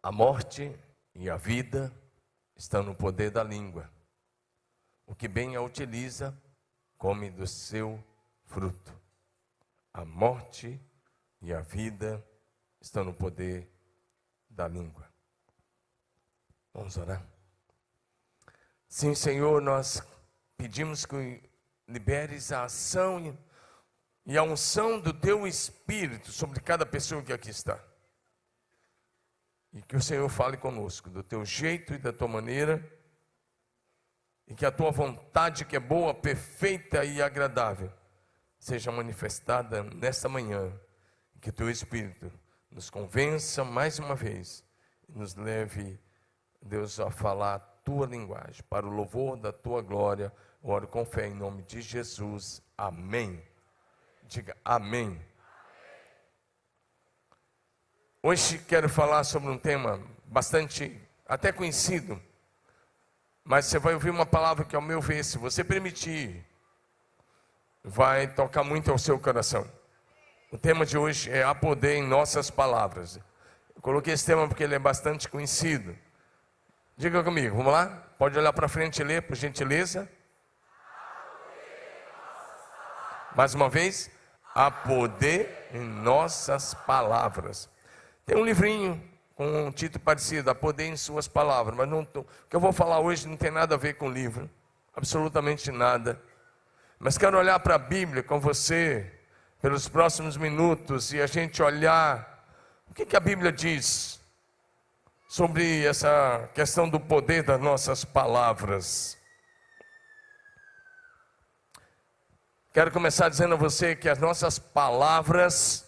A morte e a vida estão no poder da língua. O que bem a utiliza, come do seu fruto. A morte e a vida estão no poder da língua. Vamos orar. Sim, Senhor, nós pedimos que liberes a ação e a unção do Teu Espírito sobre cada pessoa que aqui está. E que o Senhor fale conosco, do Teu jeito e da Tua maneira, e que a Tua vontade, que é boa, perfeita e agradável, seja manifestada nesta manhã, e que o Teu Espírito nos convença mais uma vez, e nos leve, Deus, a falar a Tua linguagem, para o louvor da Tua glória. Oro com fé em nome de Jesus, amém. Diga amém. Hoje quero falar sobre um tema bastante, até conhecido, mas você vai ouvir uma palavra que, ao meu ver, se você permitir, vai tocar muito ao seu coração. O tema de hoje é: há poder em nossas palavras. Eu coloquei esse tema porque ele é bastante conhecido. Diga comigo, vamos lá? Pode olhar para frente e ler, por gentileza. Mais uma vez, há poder em nossas palavras. Tem um livrinho com um título parecido, há poder em suas palavras, mas o que eu vou falar hoje não tem nada a ver com o livro, absolutamente nada. Mas quero olhar para a Bíblia com você, pelos próximos minutos, e a gente olhar o que a Bíblia diz sobre essa questão do poder das nossas palavras. Quero começar dizendo a você que as nossas palavras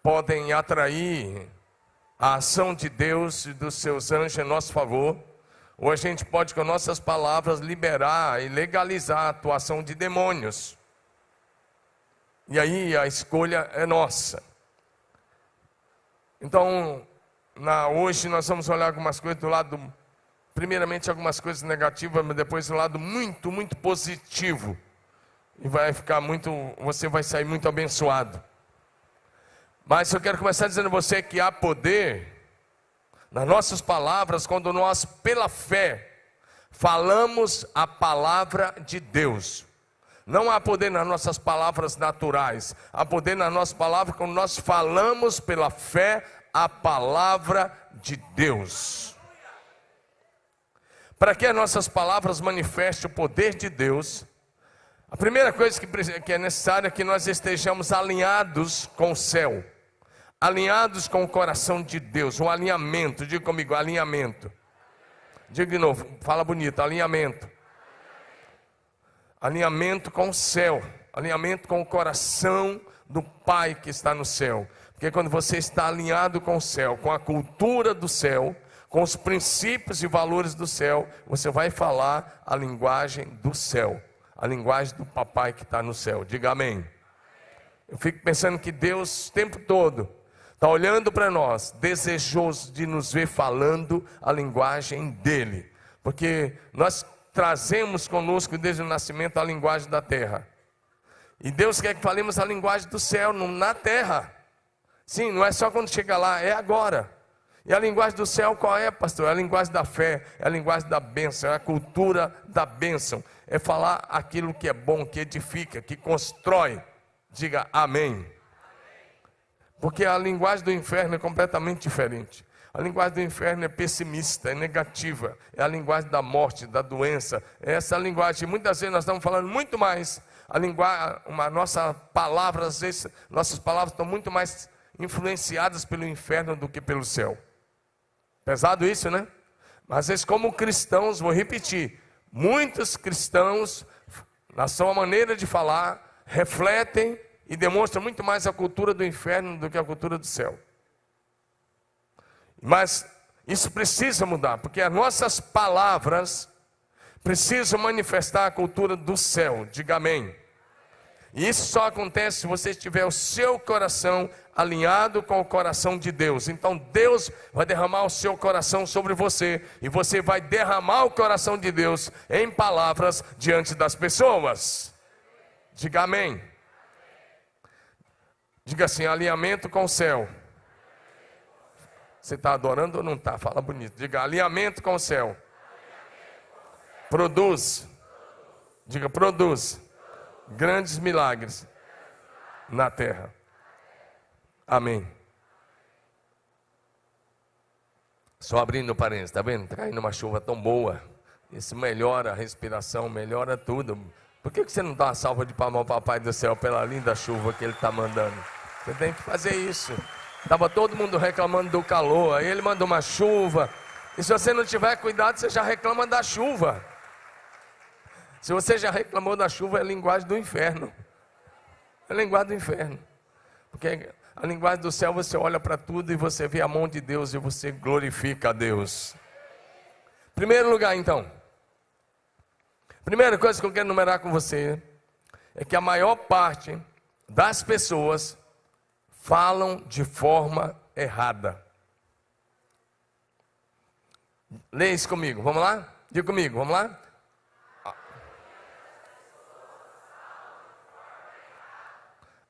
podem atrair a ação de Deus e dos seus anjos em nosso favor, ou a gente pode, com nossas palavras, liberar e legalizar a atuação de demônios. E aí a escolha é nossa. Então, hoje nós vamos olhar algumas coisas do lado, primeiramente algumas coisas negativas, mas depois do lado muito, muito positivo. E você vai sair muito abençoado. Mas eu quero começar dizendo a você que há poder nas nossas palavras quando nós, pela fé, falamos a palavra de Deus. Não há poder nas nossas palavras naturais. Há poder nas nossas palavras quando nós falamos pela fé a palavra de Deus. Para que as nossas palavras manifestem o poder de Deus, a primeira coisa que é necessária é que nós estejamos alinhados com o céu. Alinhados com o coração de Deus, um alinhamento. Diga comigo, alinhamento. Diga de novo, fala bonito, alinhamento. Alinhamento com o céu, alinhamento com o coração do Pai que está no céu. Porque quando você está alinhado com o céu, com a cultura do céu, com os princípios e valores do céu, você vai falar a linguagem do céu, a linguagem do papai que está no céu. Diga amém. Eu fico pensando que Deus, o tempo todo, está olhando para nós, desejoso de nos ver falando a linguagem dele. Porque nós trazemos conosco desde o nascimento a linguagem da terra. E Deus quer que falemos a linguagem do céu na terra. Sim, não é só quando chega lá, é agora. E a linguagem do céu qual é, pastor? É a linguagem da fé, é a linguagem da bênção, é a cultura da bênção. É falar aquilo que é bom, que edifica, que constrói. Diga amém. Porque a linguagem do inferno é completamente diferente. A linguagem do inferno é pessimista, é negativa. É a linguagem da morte, da doença. É essa linguagem. Muitas vezes nós estamos falando muito mais. Nossa palavra, às vezes, nossas palavras estão muito mais influenciadas pelo inferno do que pelo céu. Pesado isso, né? Mas às vezes, como cristãos, vou repetir, muitos cristãos, na sua maneira de falar, refletem e demonstram muito mais a cultura do inferno do que a cultura do céu. Mas isso precisa mudar, porque as nossas palavras precisam manifestar a cultura do céu. Diga amém. E isso só acontece se você tiver o seu coração alinhado com o coração de Deus. Então Deus vai derramar o seu coração sobre você, e você vai derramar o coração de Deus em palavras diante das pessoas. Diga amém. Diga assim, alinhamento com o céu Você está adorando ou não está? Fala bonito. Diga, alinhamento com o céu. Produz. Diga, produz grandes milagres na terra. Amém. Só abrindo parênteses, está vendo? Está caindo uma chuva tão boa. Isso melhora a respiração, melhora tudo. Por que você não dá uma salva de palmas ao Papai do Céu pela linda chuva que Ele está mandando? Você tem que fazer isso. Estava todo mundo reclamando do calor, aí Ele manda uma chuva. E se você não tiver cuidado, você já reclama da chuva. Se você já reclamou da chuva, é linguagem do inferno. É linguagem do inferno. Porque a linguagem do céu, você olha para tudo e você vê a mão de Deus e você glorifica a Deus. Primeiro lugar, então. Primeira coisa que eu quero enumerar com você é que a maior parte das pessoas falam de forma errada. Leia isso comigo, vamos lá? Diga comigo, vamos lá?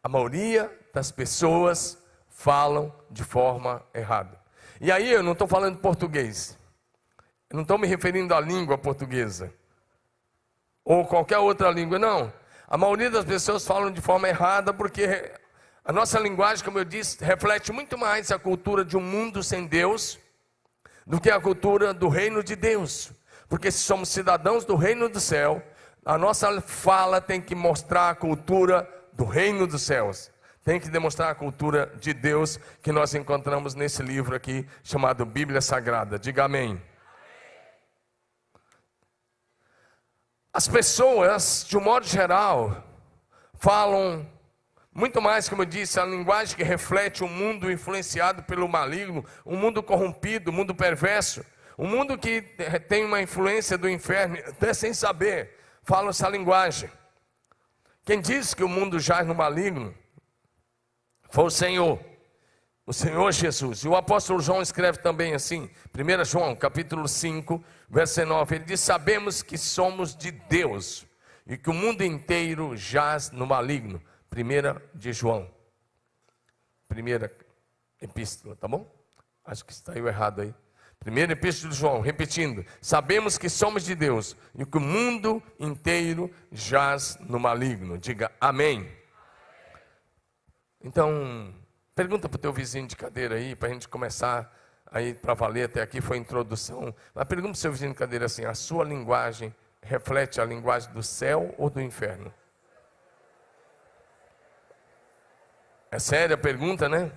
A maioria das pessoas falam de forma errada. E aí eu não estou falando português. Eu não estou me referindo à língua portuguesa. Ou qualquer outra língua, não. A maioria das pessoas falam de forma errada porque a nossa linguagem, como eu disse, reflete muito mais a cultura de um mundo sem Deus do que a cultura do reino de Deus. Porque se somos cidadãos do reino do céu, a nossa fala tem que mostrar a cultura do reino dos céus. Tem que demonstrar a cultura de Deus que nós encontramos nesse livro aqui, chamado Bíblia Sagrada. Diga amém. As pessoas, de um modo geral, falam muito mais, como eu disse, a linguagem que reflete um mundo influenciado pelo maligno, um mundo corrompido, um mundo perverso, um mundo que tem uma influência do inferno, até sem saber, falam essa linguagem. Quem disse que o mundo jaz no maligno foi o Senhor Jesus. E o apóstolo João escreve também assim, 1 João, capítulo 5, verso 9, ele diz, sabemos que somos de Deus e que o mundo inteiro jaz no maligno. 1 de João, primeira epístola, tá bom? Acho que saiu errado aí. 1 epístola de João, repetindo, sabemos que somos de Deus e que o mundo inteiro jaz no maligno. Diga amém. Então, pergunta para o teu vizinho de cadeira aí, para a gente começar aí para valer. Até aqui foi a introdução. Mas pergunta para o seu vizinho de cadeira assim, a sua linguagem reflete a linguagem do céu ou do inferno? É séria a pergunta, né?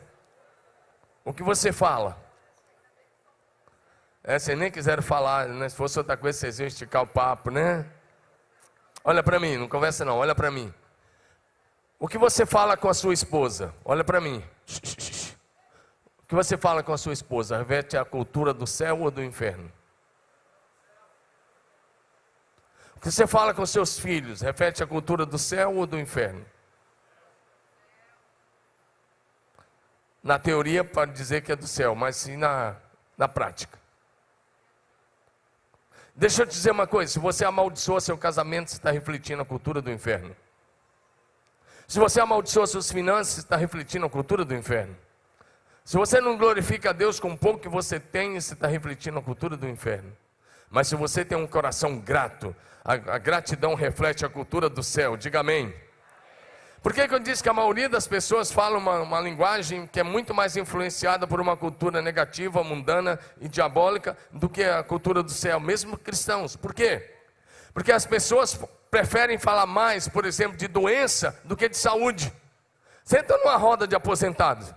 O que você fala? Vocês nem quiseram falar, né? Se fosse outra coisa, vocês iam esticar o papo, né? Olha para mim, não conversa não, olha para mim. O que você fala com a sua esposa? Olha para mim. O que você fala com a sua esposa? Reflete a cultura do céu ou do inferno? O que você fala com seus filhos? Reflete a cultura do céu ou do inferno? Na teoria pode dizer que é do céu, mas sim na prática. Deixa eu te dizer uma coisa, se você amaldiçoa seu casamento, você está refletindo a cultura do inferno. Se você amaldiçoa suas finanças, você está refletindo a cultura do inferno. Se você não glorifica a Deus com o pouco que você tem, você está refletindo a cultura do inferno. Mas se você tem um coração grato, a gratidão reflete a cultura do céu. Diga amém. Por que eu disse que a maioria das pessoas fala uma linguagem que é muito mais influenciada por uma cultura negativa, mundana e diabólica do que a cultura do céu, mesmo cristãos? Por quê? Porque as pessoas preferem falar mais, por exemplo, de doença do que de saúde. Senta numa roda de aposentados.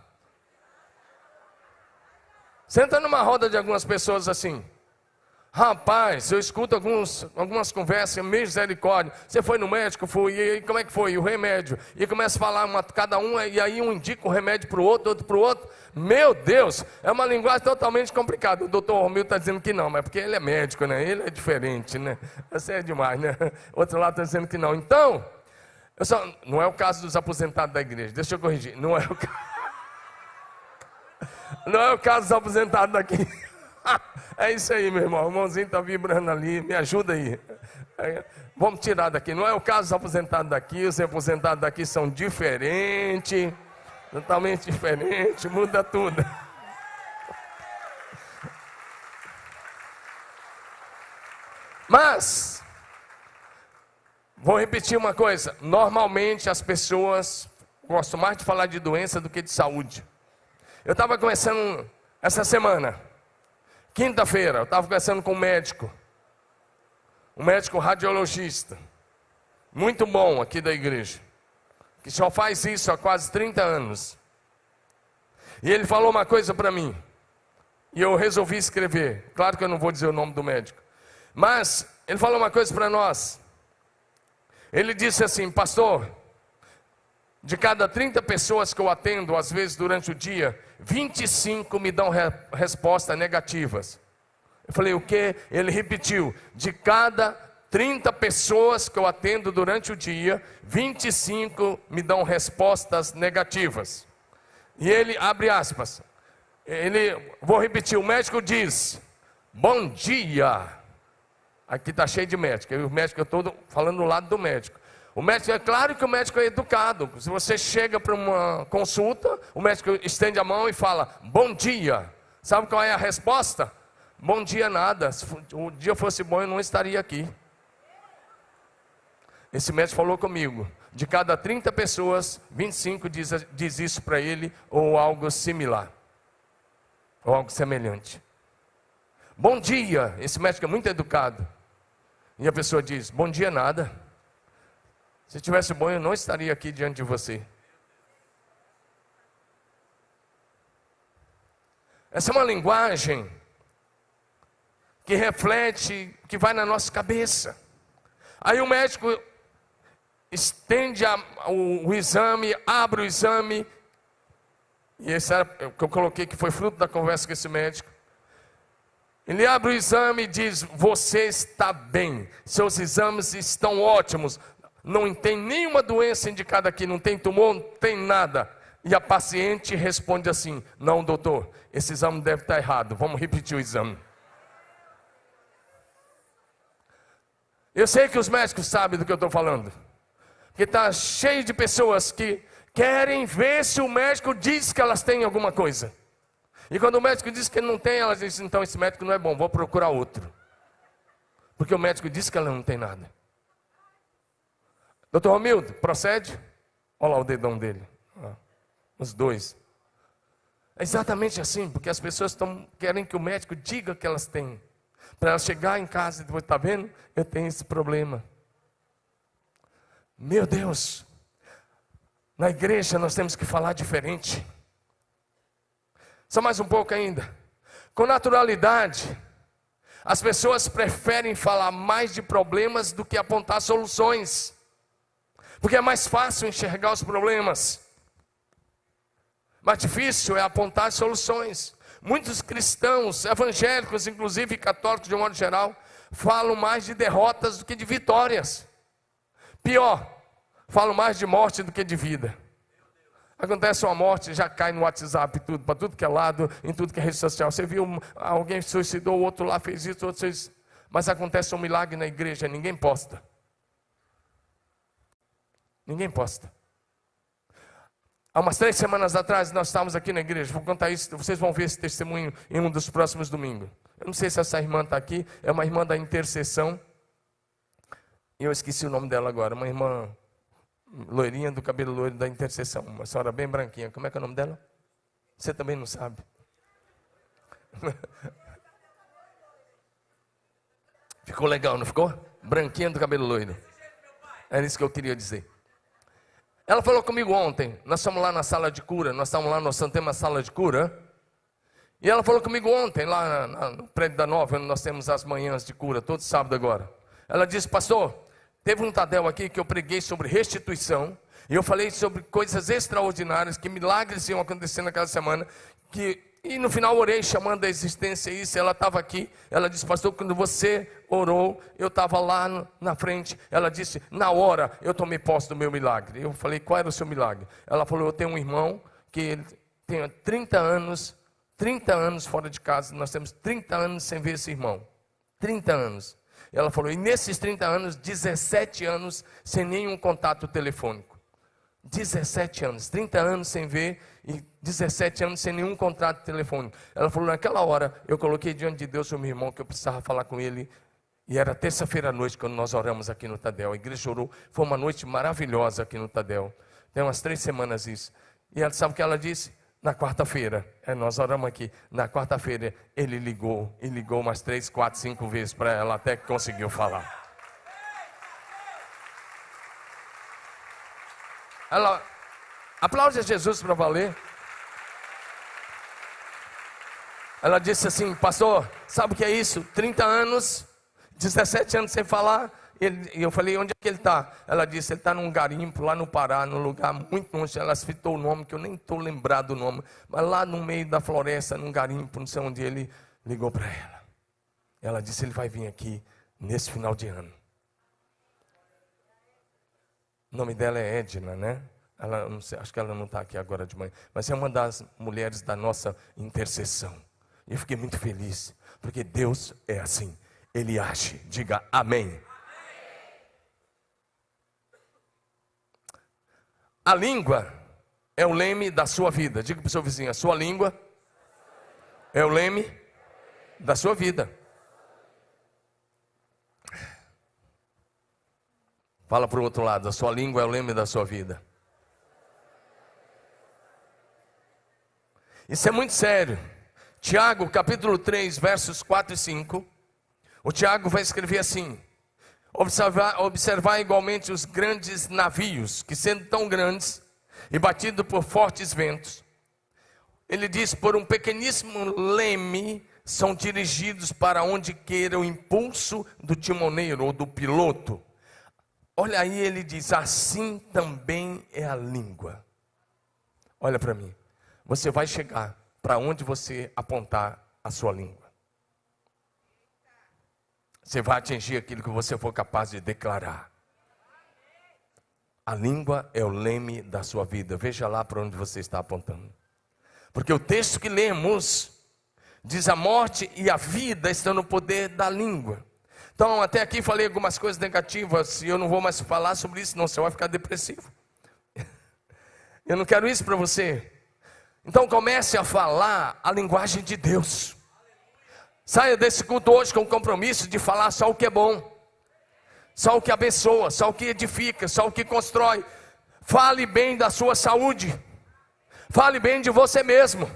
Senta numa roda de algumas pessoas assim. Rapaz, eu escuto algumas conversas, misericórdia. Você foi no médico? Fui. E aí, como é que foi? E o remédio? E começa a falar cada um, e aí um indica um remédio para o outro, outro para o outro. Meu Deus, é uma linguagem totalmente complicada. O doutor Romil está dizendo que não, mas porque ele é médico, né? Ele é diferente, né? Isso é demais, né? Outro lado está dizendo que não. Então, não é o caso dos aposentados da igreja. Deixa eu corrigir. Não é o caso dos aposentados daqui. É isso aí, meu irmão. O irmãozinho está vibrando ali. Me ajuda aí. Vamos tirar daqui. Não é o caso dos aposentados daqui. Os aposentados daqui são diferentes. Totalmente diferentes. Muda tudo. Mas, vou repetir uma coisa. Normalmente as pessoas gostam mais de falar de doença do que de saúde. Eu estava conversando essa semana, quinta-feira, eu estava conversando com um médico radiologista, muito bom aqui da igreja, que só faz isso há quase 30 anos. E ele falou uma coisa para mim, e eu resolvi escrever. Claro que eu não vou dizer o nome do médico, mas ele falou uma coisa para nós. Ele disse assim: pastor, de cada 30 pessoas que eu atendo, às vezes durante o dia, 25 me dão respostas negativas. Eu falei, o quê? Ele repetiu: de cada 30 pessoas que eu atendo durante o dia, 25 me dão respostas negativas. E ele, abre aspas, vou repetir, o médico diz, bom dia. Aqui está cheio de médico, o médico, eu estou falando do lado do médico. O médico, é claro que o médico é educado. Se você chega para uma consulta, o médico estende a mão e fala, bom dia. Sabe qual é a resposta? Bom dia nada, se o dia fosse bom eu não estaria aqui. Esse médico falou comigo, de cada 30 pessoas, 25 diz isso para ele, ou algo similar, ou algo semelhante. Bom dia, esse médico é muito educado. E a pessoa diz, bom dia nada. Se tivesse bom eu não estaria aqui diante de você. Essa é uma linguagem que reflete, que vai na nossa cabeça. Aí o médico estende o exame, abre o exame, e esse era o que eu coloquei, que foi fruto da conversa com esse médico. Ele abre o exame e diz, você está bem, seus exames estão ótimos, não tem nenhuma doença indicada aqui, não tem tumor, não tem nada. E a paciente responde assim, não doutor, esse exame deve estar errado, vamos repetir o exame. Eu sei que os médicos sabem do que eu estou falando, porque está cheio de pessoas que querem ver se o médico diz que elas têm alguma coisa. E quando o médico diz que não tem, elas dizem, então esse médico não é bom, vou procurar outro. Porque o médico disse que ela não tem nada. Doutor Romildo, procede? Olha lá o dedão dele, os dois. É exatamente assim, porque as pessoas querem que o médico diga que elas têm. Para ela chegar em casa e depois, está vendo? Eu tenho esse problema. Meu Deus, na igreja nós temos que falar diferente. Só mais um pouco ainda. Com naturalidade, as pessoas preferem falar mais de problemas do que apontar soluções. Porque é mais fácil enxergar os problemas. Mais difícil é apontar soluções. Muitos cristãos, evangélicos, inclusive católicos de um modo geral, falam mais de derrotas do que de vitórias. Pior, falam mais de morte do que de vida. Acontece uma morte, já cai no WhatsApp, tudo, para tudo que é lado, em tudo que é rede social. Você viu, alguém se suicidou, o outro lá fez isso, o outro fez isso. Mas acontece um milagre na igreja, ninguém posta. Ninguém posta. Há umas 3 semanas atrás, nós estávamos aqui na igreja, vou contar isso, vocês vão ver esse testemunho em um dos próximos domingos. Eu não sei se essa irmã está aqui, é uma irmã da intercessão, e eu esqueci o nome dela agora, uma irmã loirinha do cabelo loiro da intercessão, uma senhora bem branquinha. Como é que é o nome dela? Você também não sabe? Ficou legal, não ficou? Branquinha do cabelo loiro. Era isso que eu queria dizer. Ela falou comigo ontem, nós estamos lá na sala de cura, nós estamos lá no Santema Sala de Cura, e ela falou comigo ontem, lá no prédio da Nova, onde nós temos as manhãs de cura, todo sábado agora. Ela disse, pastor, teve um Tadel aqui que eu preguei sobre restituição, e eu falei sobre coisas extraordinárias, que milagres iam acontecer naquela semana, e no final orei chamando a existência isso, ela estava aqui, ela disse, pastor, quando você orou, eu estava lá na frente, ela disse, na hora eu tomei posse do meu milagre. Eu falei, qual era o seu milagre? Ela falou, eu tenho um irmão que ele tem 30 anos fora de casa, nós temos 30 anos sem ver esse irmão, 30 anos. Ela falou, e nesses 30 anos, 17 anos sem nenhum contato telefônico. 17 anos, 30 anos sem ver e 17 anos sem nenhum contrato telefônico. Ela falou, naquela hora, eu coloquei diante de Deus o meu irmão, que eu precisava falar com ele, E era terça-feira à noite quando nós oramos aqui no Tadel. A igreja orou, foi uma noite maravilhosa aqui no Tadel. Tem umas 3 semanas isso. E ela sabe o que ela disse? Na quarta-feira, nós oramos aqui. Na quarta-feira ele ligou, e ligou umas 3, 4, 5 vezes para ela até que conseguiu falar. Ela aplaude a Jesus para valer. Ela disse assim: pastor, sabe o que é isso? 30 anos, 17 anos sem falar. E eu falei: onde é que ele está? Ela disse: ele está num garimpo lá no Pará, num lugar muito longe. Ela citou o nome, que eu nem estou lembrado do nome, mas lá no meio da floresta, num garimpo, não sei onde. Ele ligou para ela. Ela disse: ele vai vir aqui nesse final de ano. O nome dela é Edna, né? Ela, não sei, acho que ela não está aqui agora de manhã, mas é uma das mulheres da nossa intercessão. E eu fiquei muito feliz, porque Deus é assim, Ele age. Diga amém. A língua é o leme da sua vida. Diga para o seu vizinho: a sua língua é o leme da sua vida. Fala para o outro lado: a sua língua é o leme da sua vida. Isso é muito sério. Tiago, capítulo 3, versos 4 e 5. O Tiago vai escrever assim: observar igualmente os grandes navios, que sendo tão grandes e batidos por fortes ventos, ele diz, por um pequeníssimo leme, são dirigidos para onde queira o impulso do timoneiro ou do piloto. Olha aí, ele diz: assim também é a língua. Olha para mim, você vai chegar para onde você apontar a sua língua. Você vai atingir aquilo que você for capaz de declarar. A língua é o leme da sua vida. Veja lá para onde você está apontando. Porque o texto que lemos diz: a morte e a vida estão no poder da língua. Então, até aqui falei algumas coisas negativas, e eu não vou mais falar sobre isso, não, você vai ficar depressivo. Eu não quero isso para você. Então comece a falar a linguagem de Deus. Saia desse culto hoje com o compromisso de falar só o que é bom, só o que abençoa, só o que edifica, só o que constrói. Fale bem da sua saúde, fale bem de você mesmo,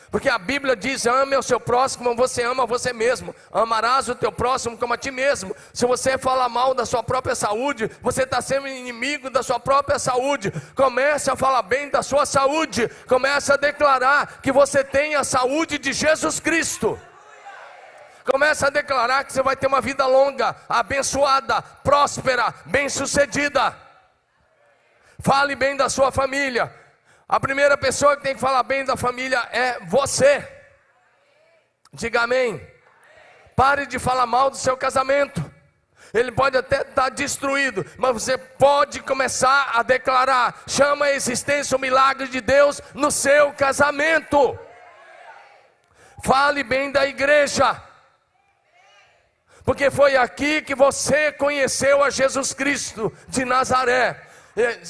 porque a Bíblia diz: ame o seu próximo como você ama você mesmo. Amarás o teu próximo como a ti mesmo. Se você falar mal da sua própria saúde, você está sendo inimigo da sua própria saúde. Comece a falar bem da sua saúde. Comece a declarar que você tem a saúde de Jesus Cristo. Comece a declarar que você vai ter uma vida longa, abençoada, próspera, bem-sucedida. Fale bem da sua família. A primeira pessoa que tem que falar bem da família é você. Diga amém. Pare de falar mal do seu casamento. Ele pode até estar destruído, mas você pode começar a declarar: chama a existência o milagre de Deus no seu casamento. Fale bem da igreja, porque foi aqui que você conheceu a Jesus Cristo de Nazaré.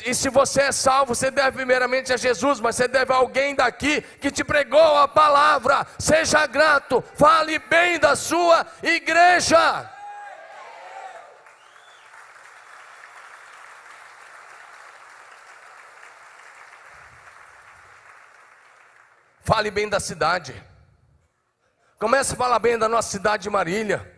E se você é salvo, você deve primeiramente a Jesus, mas você deve a alguém daqui que te pregou a palavra. Seja grato, fale bem da sua igreja. Fale bem da cidade. Comece a falar bem da nossa cidade de Marília.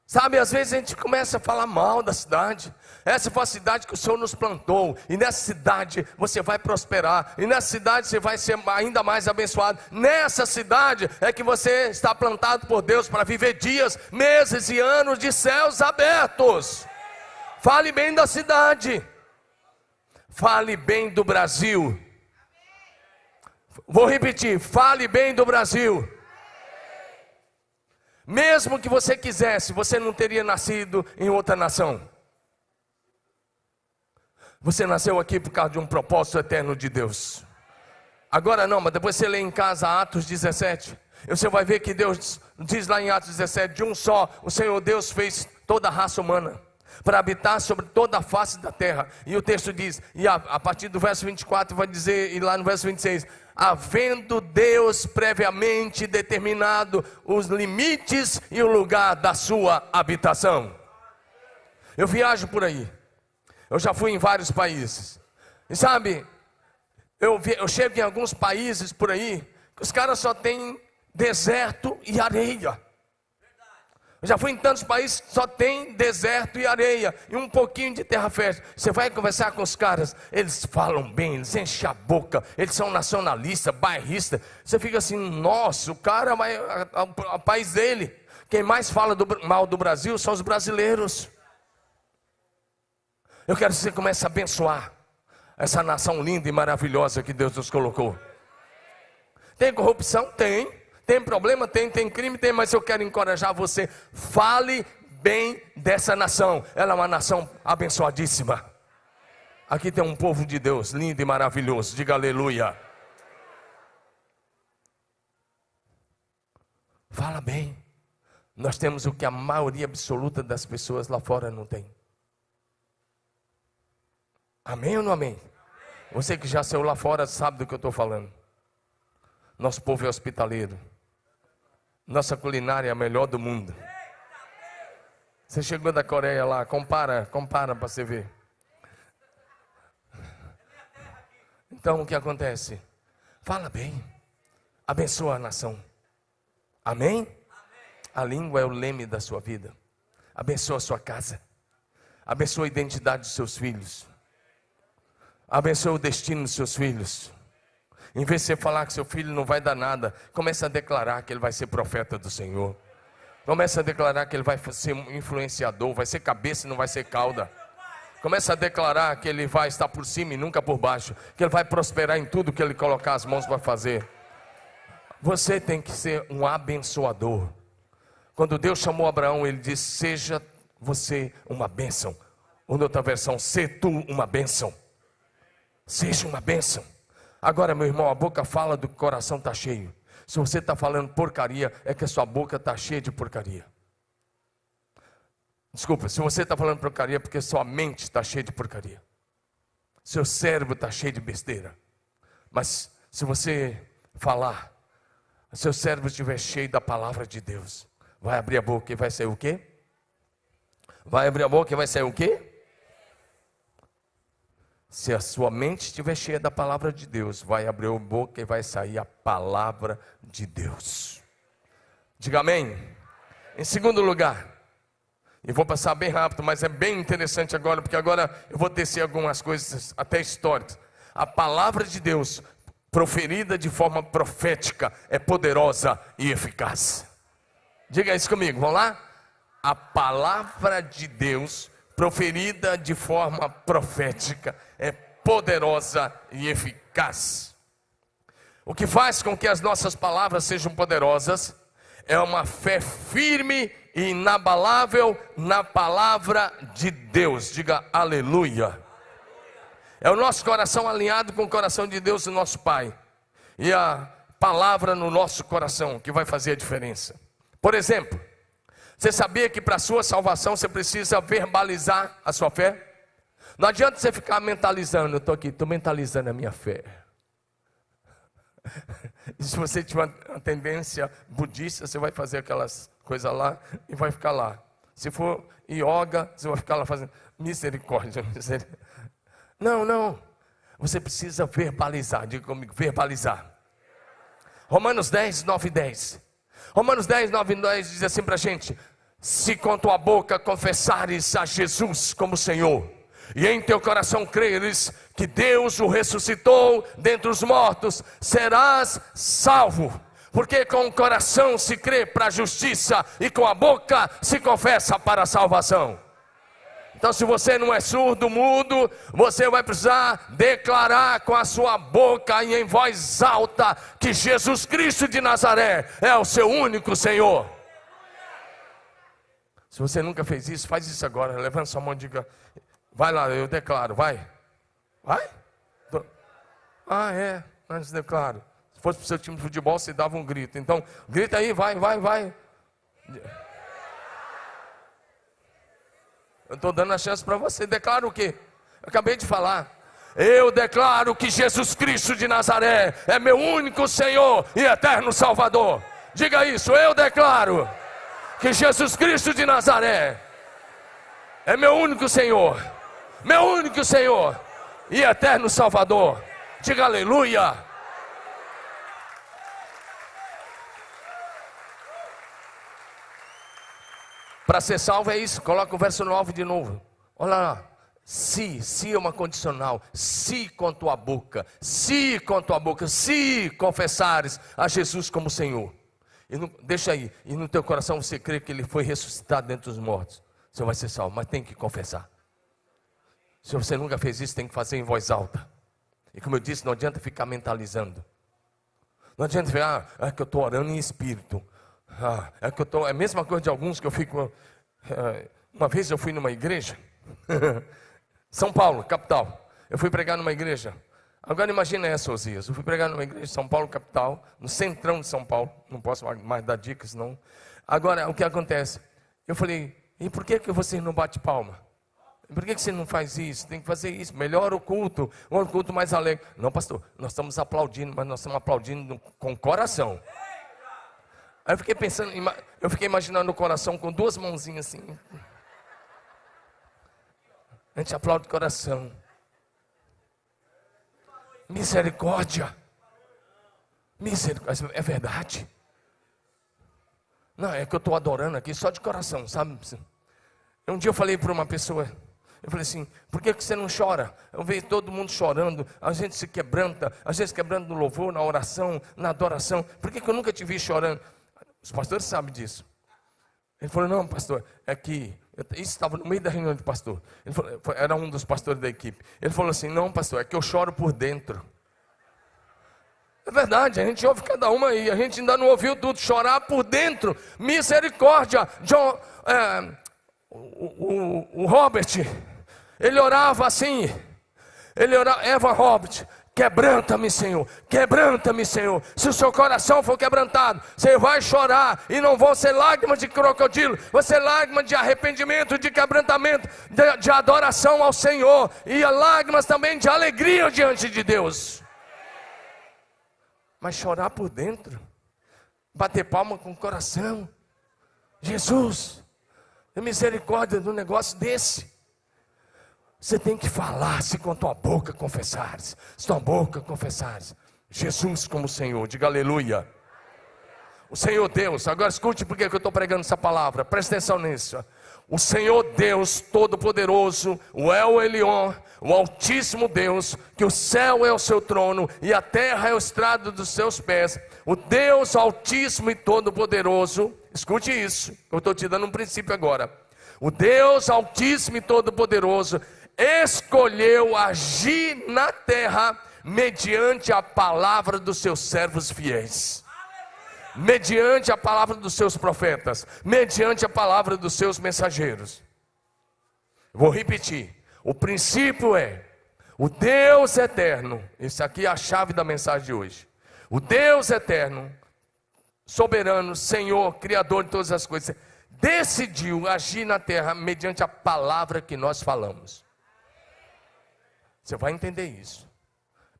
Sabe, às vezes a gente começa a falar mal da cidade. Essa foi a cidade que o Senhor nos plantou, e nessa cidade você vai prosperar, e nessa cidade você vai ser ainda mais abençoado. Nessa cidade é que você está plantado por Deus para viver dias, meses e anos de céus abertos. Fale bem da cidade. Fale bem do Brasil. Vou repetir: fale bem do Brasil. Mesmo que você quisesse, você não teria nascido em outra nação. Você nasceu aqui por causa de um propósito eterno de Deus. Agora não, mas depois você lê em casa Atos 17. Você vai ver que Deus diz lá em Atos 17: de um só o Senhor Deus fez toda a raça humana para habitar sobre toda a face da terra. E o texto diz, e a partir do verso 24 vai dizer, e lá no verso 26, havendo Deus previamente determinado os limites e o lugar da sua habitação. Eu viajo por aí, eu já fui em vários países, e sabe, eu chego em alguns países por aí, que os caras só têm deserto e areia. Eu já fui em tantos países que só tem deserto e areia, e um pouquinho de terra fértil. Você vai conversar com os caras, eles falam bem, eles enchem a boca, eles são nacionalistas, bairristas. Você fica assim, nossa, o cara vai ao país dele. Quem mais fala mal do Brasil são os brasileiros. Eu quero que você comece a abençoar essa nação linda e maravilhosa que Deus nos colocou. Tem corrupção? Tem. Tem problema? Tem crime? Tem, mas eu quero encorajar você. Fale bem dessa nação. Ela é uma nação abençoadíssima. Aqui tem um povo de Deus, lindo e maravilhoso. Diga aleluia. Fala bem. Nós temos o que a maioria absoluta das pessoas lá fora não tem. Amém ou não amém? Você que já saiu lá fora sabe do que eu estou falando. Nosso povo é hospitaleiro. Nossa culinária é a melhor do mundo. Você chegou da Coreia lá, compara para você ver. Então o que acontece? Fala bem, abençoa a nação. Amém? A língua é o leme da sua vida. Abençoa a sua casa. Abençoa a identidade dos seus filhos. Abençoa o destino dos seus filhos. Em vez de você falar que seu filho não vai dar nada, comece a declarar que ele vai ser profeta do Senhor. Comece a declarar que ele vai ser influenciador, vai ser cabeça e não vai ser cauda. Comece a declarar que ele vai estar por cima e nunca por baixo, que ele vai prosperar em tudo que ele colocar as mãos para fazer. Você tem que ser um abençoador. Quando Deus chamou Abraão, ele disse: seja você uma bênção. Ou na outra versão, sê tu uma bênção. Seja uma bênção. Agora, meu irmão, a boca fala do que o coração está cheio. Se você está falando porcaria, é que a sua boca está cheia de porcaria. Desculpa, se você está falando porcaria, é porque sua mente está cheia de porcaria. Seu cérebro está cheio de besteira. Mas se você falar, seu cérebro estiver cheio da palavra de Deus, vai abrir a boca e vai sair o quê? Vai abrir a boca e vai sair o quê? Se a sua mente estiver cheia da palavra de Deus, vai abrir a boca e vai sair a palavra de Deus. Diga amém. Em segundo lugar, e vou passar bem rápido, mas é bem interessante agora, porque agora eu vou tecer algumas coisas até históricas. A palavra de Deus, proferida de forma profética, é poderosa e eficaz. Diga isso comigo, vamos lá? A palavra de Deus, proferida de forma profética, é poderosa e eficaz. O que faz com que as nossas palavras sejam poderosas é uma fé firme e inabalável na palavra de Deus. Diga aleluia. É o nosso coração alinhado com o coração de Deus, o nosso Pai, e a palavra no nosso coração que vai fazer a diferença. Por exemplo, você sabia que para a sua salvação você precisa verbalizar a sua fé? Não adianta você ficar mentalizando. Eu estou aqui, estou mentalizando a minha fé. E se você tiver uma tendência budista, você vai fazer aquelas coisas lá e vai ficar lá. Se for yoga, você vai ficar lá fazendo misericórdia. Não. Você precisa verbalizar. Diga comigo, verbalizar. Romanos 10, 9 e 10. Romanos 10, 9 e 10 diz assim para a gente: se com tua boca confessares a Jesus como Senhor, e em teu coração creres que Deus o ressuscitou dentre os mortos, serás salvo. Porque com o coração se crê para a justiça, e com a boca se confessa para a salvação. Então, se você não é surdo, mudo, você vai precisar declarar com a sua boca e em voz alta que Jesus Cristo de Nazaré é o seu único Senhor. Se você nunca fez isso, faz isso agora. Levanta sua mão e diga: vai lá, eu declaro, vai. Vai? É, antes declaro. Se fosse para o seu time de futebol, você dava um grito. Então, grita aí, vai. Eu estou dando a chance para você. Declara o quê? Eu acabei de falar. Eu declaro que Jesus Cristo de Nazaré é meu único Senhor e eterno Salvador. Diga isso, eu declaro que Jesus Cristo de Nazaré é meu único Senhor e eterno Salvador. Diga aleluia. Para ser salvo é isso, coloca o verso 9 de novo. Olha lá. Se é uma condicional, se com tua boca, se confessares a Jesus como Senhor, e não, deixa aí, e no teu coração você crê que Ele foi ressuscitado dentre os mortos, você vai ser salvo, mas tem que confessar. Se você nunca fez isso, tem que fazer em voz alta, e como eu disse, não adianta ficar mentalizando, não adianta falar, é que eu estou orando em espírito, é a mesma coisa de alguns que eu fico, uma vez eu fui numa igreja, São Paulo, capital. Eu fui pregar numa igreja. Agora imagina essa, Osias. Eu fui pregar numa igreja de São Paulo, capital, no centrão de São Paulo. Não posso mais dar dicas, não. Agora, o que acontece? Eu falei, e por que vocês não batem palma? Por que você não faz isso? Tem que fazer isso. Melhora o culto. Um culto mais alegre. Não, pastor, nós estamos aplaudindo, mas nós estamos aplaudindo com o coração. Aí eu fiquei pensando, eu fiquei imaginando o coração com duas mãozinhas assim. A gente aplaude o coração. Misericórdia. Misericórdia. É verdade. Não, é que eu estou adorando aqui só de coração, sabe? Um dia eu falei para uma pessoa, eu falei assim, por que você não chora? Eu vejo todo mundo chorando, a gente se quebranta, às vezes quebrando no louvor, na oração, na adoração. Por que eu nunca te vi chorando? Os pastores sabem disso. Ele falou, não, pastor, é que... Isso estava no meio da reunião de pastor. Ele falou, era um dos pastores da equipe. Ele falou assim, não, pastor, é que eu choro por dentro. É verdade, a gente ouve cada uma aí. A gente ainda não ouviu tudo. Chorar por dentro. Misericórdia. O Robert, ele orava assim. Evan Robert, quebranta-me, Senhor, quebranta-me, Senhor. Se o seu coração for quebrantado, você vai chorar, e não vão ser lágrimas de crocodilo, vão ser lágrimas de arrependimento, de quebrantamento, de adoração ao Senhor, e lágrimas também de alegria diante de Deus. Mas chorar por dentro, bater palma com o coração, Jesus, tem misericórdia de um negócio desse. Você tem que falar, se com tua boca confessares, se tua boca confessares, Jesus como Senhor, diga aleluia. O Senhor Deus, agora escute porque eu estou pregando essa palavra, presta atenção nisso. O Senhor Deus Todo-Poderoso, o El Elyon, o Altíssimo Deus, que o céu é o seu trono e a terra é o estrado dos seus pés, o Deus Altíssimo e Todo-Poderoso, escute isso, eu estou te dando um princípio agora. O Deus Altíssimo e Todo-Poderoso escolheu agir na terra mediante a palavra dos seus servos fiéis, mediante a palavra dos seus profetas, mediante a palavra dos seus mensageiros. Vou repetir, o princípio é, o Deus eterno, isso aqui é a chave da mensagem de hoje, o Deus eterno, soberano, Senhor, Criador de todas as coisas, decidiu agir na terra mediante a palavra que nós falamos. Você vai entender isso.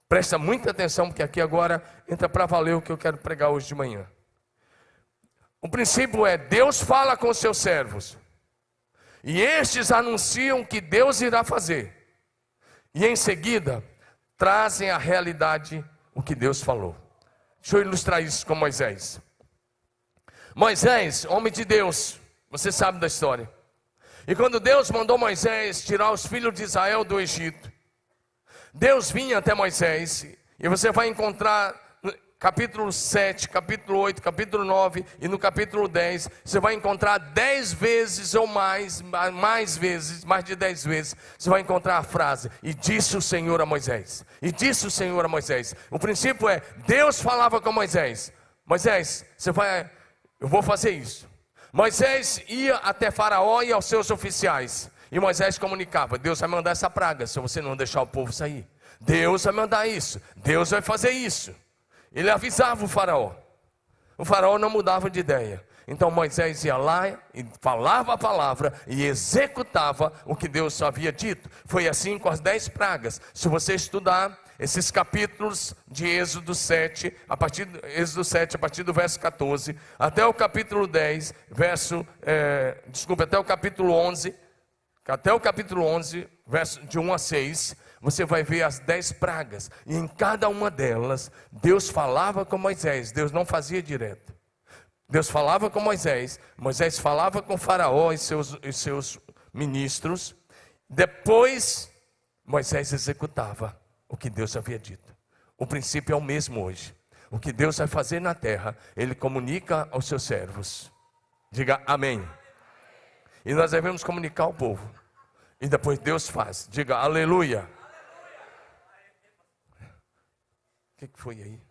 Presta muita atenção, porque aqui agora entra para valer o que eu quero pregar hoje de manhã. O princípio é, Deus fala com os seus servos, e estes anunciam que Deus irá fazer, e em seguida trazem à realidade o que Deus falou. Deixa eu ilustrar isso com Moisés. Moisés, homem de Deus, você sabe da história. E quando Deus mandou Moisés tirar os filhos de Israel do Egito, Deus vinha até Moisés, e você vai encontrar no capítulo 7, capítulo 8, capítulo 9 e no capítulo 10, você vai encontrar 10 vezes ou mais vezes, mais de 10 vezes, você vai encontrar a frase, e disse o Senhor a Moisés, e disse o Senhor a Moisés. O princípio é, Deus falava com Moisés, Moisés, eu vou fazer isso. Moisés ia até Faraó e aos seus oficiais, e Moisés comunicava, Deus vai mandar essa praga, se você não deixar o povo sair. Deus vai mandar isso, Deus vai fazer isso. Ele avisava o faraó não mudava de ideia. Então Moisés ia lá e falava a palavra e executava o que Deus havia dito. Foi assim com as 10 pragas. Se você estudar esses capítulos de Êxodo 7, a partir do verso 14, até o capítulo 10, até o capítulo 11, verso de 1 a 6, você vai ver as 10 pragas. E em cada uma delas, Deus falava com Moisés. Deus não fazia direto. Deus falava com Moisés, Moisés falava com Faraó e seus ministros. Depois, Moisés executava o que Deus havia dito. O princípio é o mesmo hoje. O que Deus vai fazer na terra, Ele comunica aos seus servos. Diga amém. E nós devemos comunicar ao povo. E depois Deus faz. Diga aleluia. O que foi aí?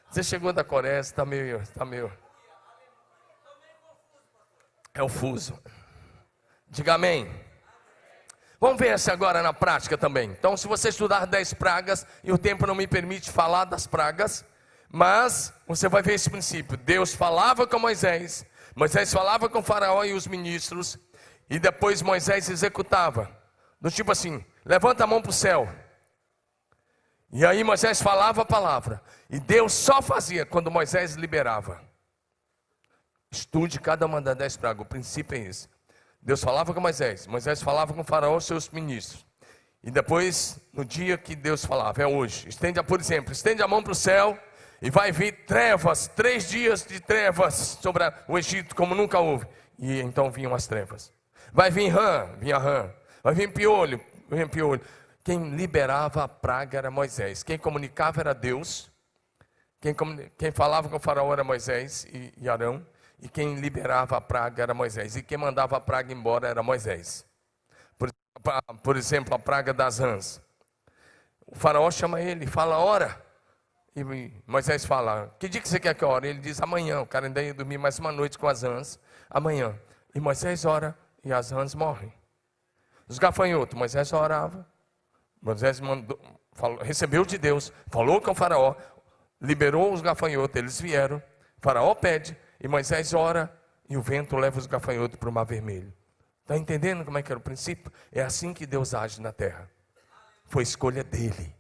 Você chegou da Coreia, está meio. É o fuso. Diga amém. Vamos ver essa agora na prática também. Então, se você estudar 10 pragas, e o tempo não me permite falar das pragas, mas você vai ver esse princípio. Deus falava com Moisés, Moisés falava com Faraó e os ministros, e depois Moisés executava. Do tipo assim, levanta a mão para o céu. E aí Moisés falava a palavra. E Deus só fazia quando Moisés liberava. Estude cada uma das 10 pragas. O princípio é esse. Deus falava com Moisés. Moisés falava com Faraó e seus ministros. E depois, no dia que Deus falava, é hoje. Por exemplo, estende a mão para o céu. E vai vir trevas, 3 dias de trevas sobre o Egito, como nunca houve. E então vinham as trevas. Vai vir vinha rã. Vai vir piolho, vinha piolho. Quem liberava a praga era Moisés. Quem comunicava era Deus. Quem falava com o Faraó era Moisés e Arão. E quem liberava a praga era Moisés. E quem mandava a praga embora era Moisés. Por exemplo, a praga das rãs. O Faraó chama ele e fala, ora. E Moisés fala, que dia que você quer que eu ore? Ele diz, amanhã. O cara ainda ia dormir mais uma noite com as rãs. Amanhã. E Moisés ora e as rãs morrem. Os gafanhotos, Moisés orava. Moisés recebeu de Deus, falou com o Faraó, liberou os gafanhotos, eles vieram. O Faraó pede e Moisés ora e o vento leva os gafanhotos para o Mar Vermelho. Está entendendo como é que era o princípio? É assim que Deus age na terra. Foi escolha dele.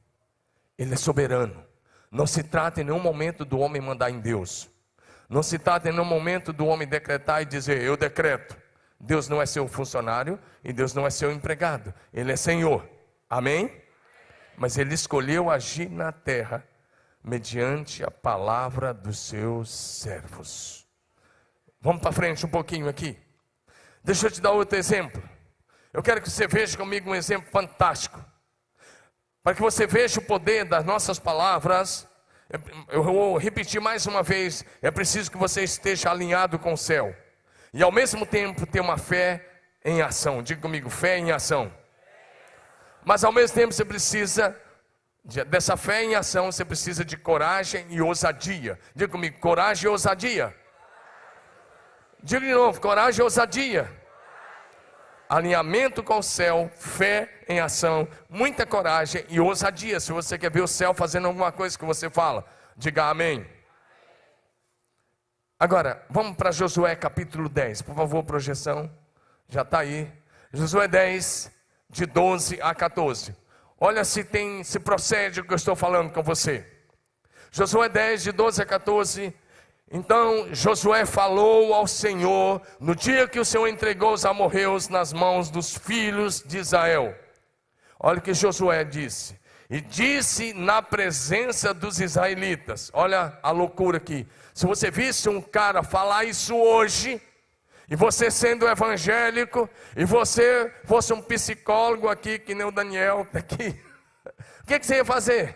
Ele é soberano. Não se trata em nenhum momento do homem mandar em Deus. Não se trata em nenhum momento do homem decretar e dizer, eu decreto. Deus não é seu funcionário e Deus não é seu empregado. Ele é Senhor. Amém? Mas Ele escolheu agir na terra mediante a palavra dos seus servos. Vamos para frente um pouquinho aqui. Deixa eu te dar outro exemplo. Eu quero que você veja comigo um exemplo fantástico. Para que você veja o poder das nossas palavras, eu vou repetir mais uma vez, é preciso que você esteja alinhado com o céu. E ao mesmo tempo ter uma fé em ação. Diga comigo, fé em ação. Mas ao mesmo tempo você precisa dessa fé em ação, você precisa de coragem e ousadia. Diga comigo, coragem e ousadia. Diga de novo, coragem e ousadia. Alinhamento com o céu, fé em ação, muita coragem e ousadia. Se você quer ver o céu fazendo alguma coisa que você fala, diga amém. Agora, vamos para Josué capítulo 10, por favor, projeção, já está aí. Josué 10, de 12 a 14. Olha se procede o que eu estou falando com você. Josué 10, de 12 a 14. Então Josué falou ao Senhor no dia que o Senhor entregou os amorreus nas mãos dos filhos de Israel. Olha o que Josué disse. E disse na presença dos israelitas. Olha a loucura aqui. Se você visse um cara falar isso hoje, e você sendo evangélico, e você fosse um psicólogo aqui, que nem o Daniel está aqui, o que você ia fazer?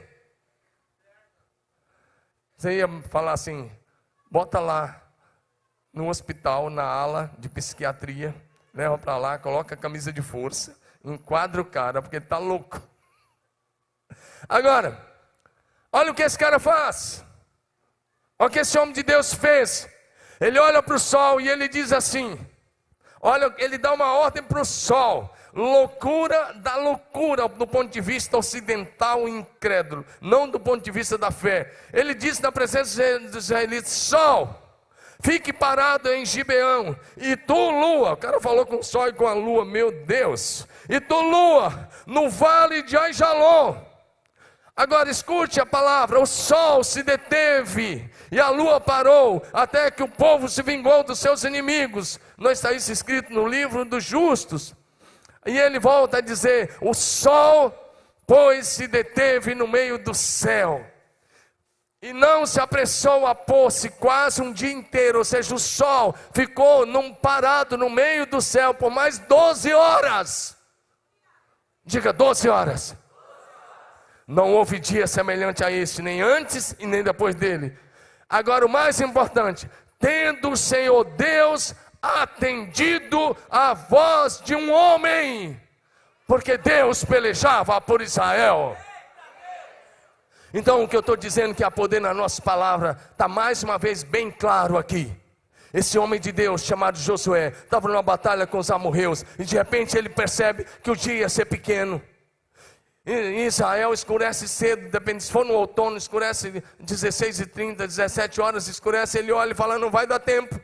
Você ia falar assim, bota lá no hospital, na ala de psiquiatria, leva para lá, coloca a camisa de força, enquadra o cara, porque ele está louco. Agora, olha o que esse cara faz. Olha o que esse homem de Deus fez. Ele olha para o sol e ele diz assim, Olha, ele dá uma ordem para o sol. Loucura da loucura do ponto de vista ocidental e incrédulo, não do ponto de vista da fé. Ele diz na presença dos israelitas: sol, fique parado em Gibeão, e tu, lua, o cara falou com o sol e com a lua, meu Deus, e tu, lua, no vale de Aijalon. Agora escute a palavra: o sol se deteve e a lua parou, até que o povo se vingou dos seus inimigos. Não está isso escrito no livro dos justos? E ele volta a dizer: o sol, pois, se deteve no meio do céu, e não se apressou a pôr-se quase um dia inteiro. Ou seja, o sol ficou parado no meio do céu por mais 12 horas. Diga, 12 horas. Não houve dia semelhante a este, nem antes e nem depois dele. Agora o mais importante: tendo o Senhor Deus atendido à voz de um homem, porque Deus pelejava por Israel. Então o que eu estou dizendo, que há poder na nossa palavra, está mais uma vez bem claro aqui. Esse homem de Deus chamado Josué estava numa batalha com os amorreus, e de repente ele percebe que o dia ia ser pequeno. Em Israel escurece cedo, depende, se for no outono escurece 16h30, 17 horas escurece. Ele olha e fala: não vai dar tempo.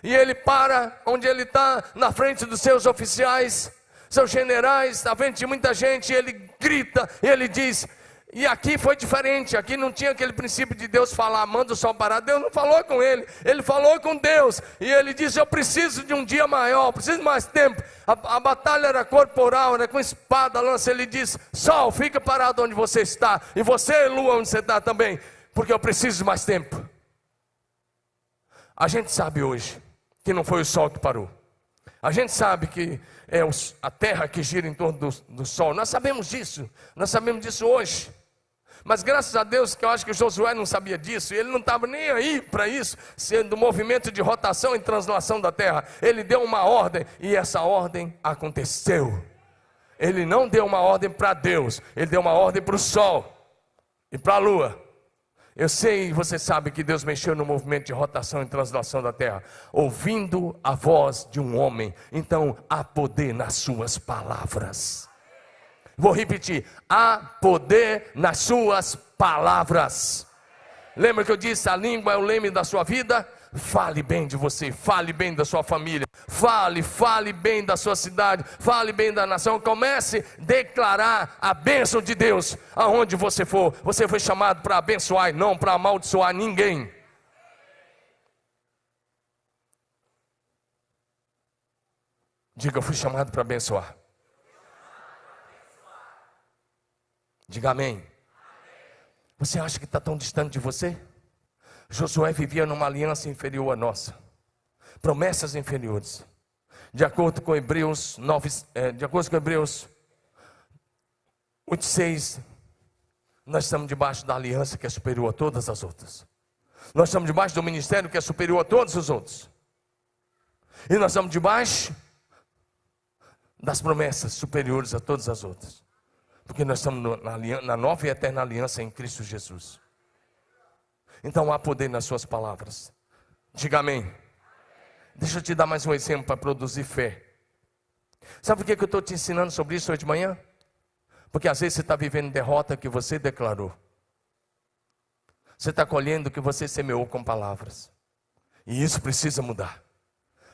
E ele para onde ele está, na frente dos seus oficiais, seus generais, na frente de muita gente, e ele grita, e ele diz. E aqui foi diferente, aqui não tinha aquele princípio de Deus falar: manda o sol parar. Deus não falou com ele, ele falou com Deus. E ele disse: eu preciso de um dia maior, preciso de mais tempo. A batalha era corporal, era com espada, lança. Ele disse: sol, fica parado onde você está, e você, lua, onde você está também, porque eu preciso de mais tempo. A gente sabe hoje que não foi o sol que parou. A gente sabe que é a terra que gira em torno do sol. Nós sabemos disso hoje. Mas graças a Deus que eu acho que o Josué não sabia disso, e ele não estava nem aí para isso, sendo movimento de rotação e translação da terra. Ele deu uma ordem, e essa ordem aconteceu. Ele não deu uma ordem para Deus, ele deu uma ordem para o sol e para a lua. Eu sei, você sabe que Deus mexeu no movimento de rotação e translação da terra, ouvindo a voz de um homem. Então há poder nas suas palavras. Vou repetir: há poder nas suas palavras. Lembra que eu disse: a língua é o leme da sua vida? Fale bem de você, fale bem da sua família, fale bem da sua cidade, fale bem da nação. Comece a declarar a bênção de Deus aonde você for. Você foi chamado para abençoar e não para amaldiçoar ninguém. Diga: eu fui chamado para abençoar. Diga amém. Você acha que está tão distante de você? Josué vivia numa aliança inferior à nossa, promessas inferiores. De acordo com Hebreus 8:6, nós estamos debaixo da aliança que é superior a todas as outras. Nós estamos debaixo do ministério que é superior a todos os outros. E nós estamos debaixo das promessas superiores a todas as outras. Porque nós estamos na nova e eterna aliança em Cristo Jesus. Então há poder nas suas palavras. Diga amém. Deixa eu te dar mais um exemplo para produzir fé. Sabe por que eu estou te ensinando sobre isso hoje de manhã? Porque às vezes você está vivendo derrota que você declarou. Você está colhendo o que você semeou com palavras. E isso precisa mudar.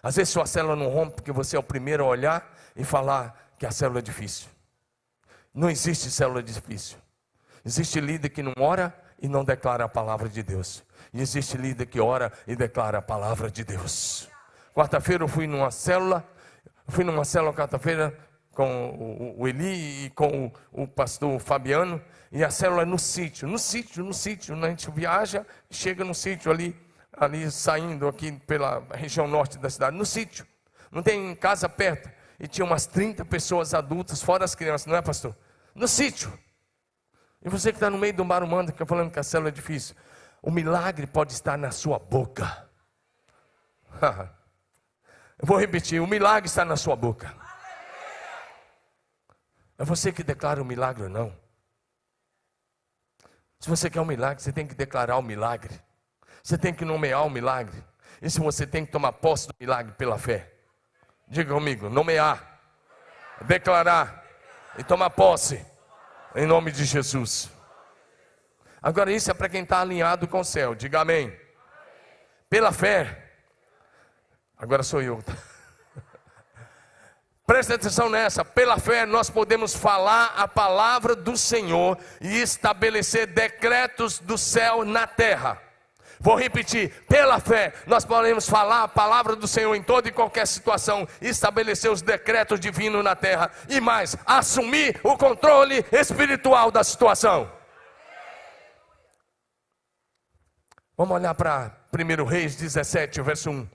Às vezes sua célula não rompe porque você é o primeiro a olhar e falar que a célula é difícil. Não existe célula difícil. Existe líder que não ora e não declara a palavra de Deus. E existe líder que ora e declara a palavra de Deus. Quarta-feira eu fui numa célula quarta-feira com o Eli e com o pastor Fabiano. E a célula é no sítio. A gente viaja, chega no sítio ali saindo aqui pela região norte da cidade. No sítio. Não tem casa perto. E tinha umas 30 pessoas adultas, fora as crianças, não é, pastor? No sítio. E você que está no meio do marumando, que está falando que a célula é difícil. O milagre pode estar na sua boca. Eu vou repetir: o milagre está na sua boca. É você que declara o milagre ou não. Se você quer um milagre, você tem que declarar o milagre. Você tem que nomear o milagre. E se você tem que tomar posse do milagre pela fé. Diga comigo, nomear, declarar e tomar posse, em nome de Jesus. Agora isso é para quem está alinhado com o céu, diga amém. Pela fé, agora sou eu. Presta atenção nessa, pela fé nós podemos falar a palavra do Senhor e estabelecer decretos do céu na terra. Vou repetir, pela fé nós podemos falar a palavra do Senhor em toda e qualquer situação, estabelecer os decretos divinos na terra e mais, assumir o controle espiritual da situação. Vamos olhar para 1 Reis 17, verso 1.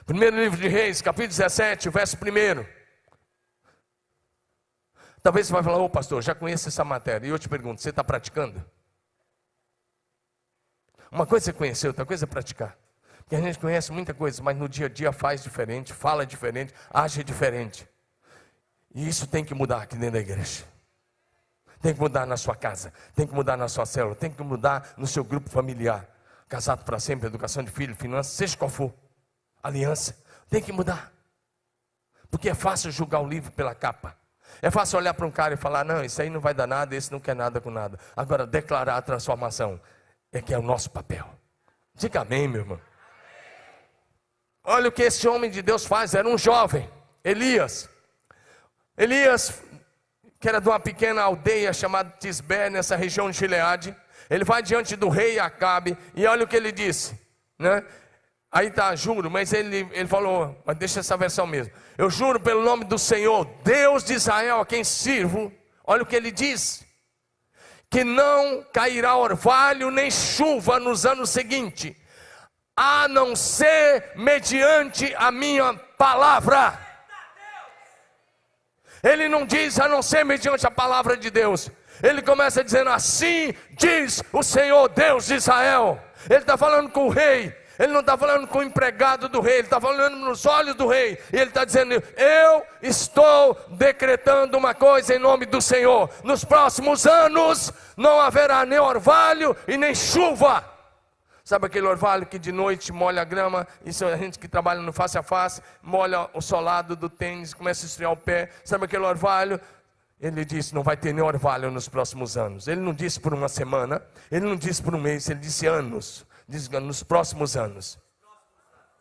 Primeiro livro de Reis, capítulo 17, verso 1. Talvez você vai falar, ô pastor, já conheço essa matéria. E eu te pergunto, você está praticando? Uma coisa é conhecer, outra coisa é praticar. Porque a gente conhece muita coisa, mas no dia a dia faz diferente, fala diferente, age diferente. E isso tem que mudar aqui dentro da igreja. Tem que mudar na sua casa, tem que mudar na sua célula, tem que mudar no seu grupo familiar. Casado para sempre, educação de filho, finanças, seja qual for. Aliança, tem que mudar. Porque é fácil julgar o livro pela capa. É fácil olhar para um cara e falar, não, isso aí não vai dar nada, esse não quer nada com nada. Agora, declarar a transformação é que é o nosso papel. Diga amém, meu irmão. Olha o que esse homem de Deus faz, era um jovem, Elias. Elias, que era de uma pequena aldeia chamada Tisbé, nessa região de Gileade. Ele vai diante do rei Acabe e olha o que ele disse, né? Aí tá, juro, mas ele falou, mas deixa essa versão mesmo. Eu juro pelo nome do Senhor, Deus de Israel, a quem sirvo. Olha o que ele diz. Que não cairá orvalho nem chuva nos anos seguintes, a não ser mediante a minha palavra. Ele não diz a não ser mediante a palavra de Deus. Ele começa dizendo, assim diz o Senhor Deus de Israel. Ele está falando com o rei. Ele não está falando com o empregado do rei, ele está falando nos olhos do rei. E ele está dizendo, eu estou decretando uma coisa em nome do Senhor. Nos próximos anos não haverá nem orvalho e nem chuva. Sabe aquele orvalho que de noite molha a grama? Isso é a gente que trabalha no face a face, molha o solado do tênis, começa a esfriar o pé. Sabe aquele orvalho? Ele disse, não vai ter nem orvalho nos próximos anos. Ele não disse por uma semana, ele não disse por um mês, ele disse anos. Diz nos próximos anos.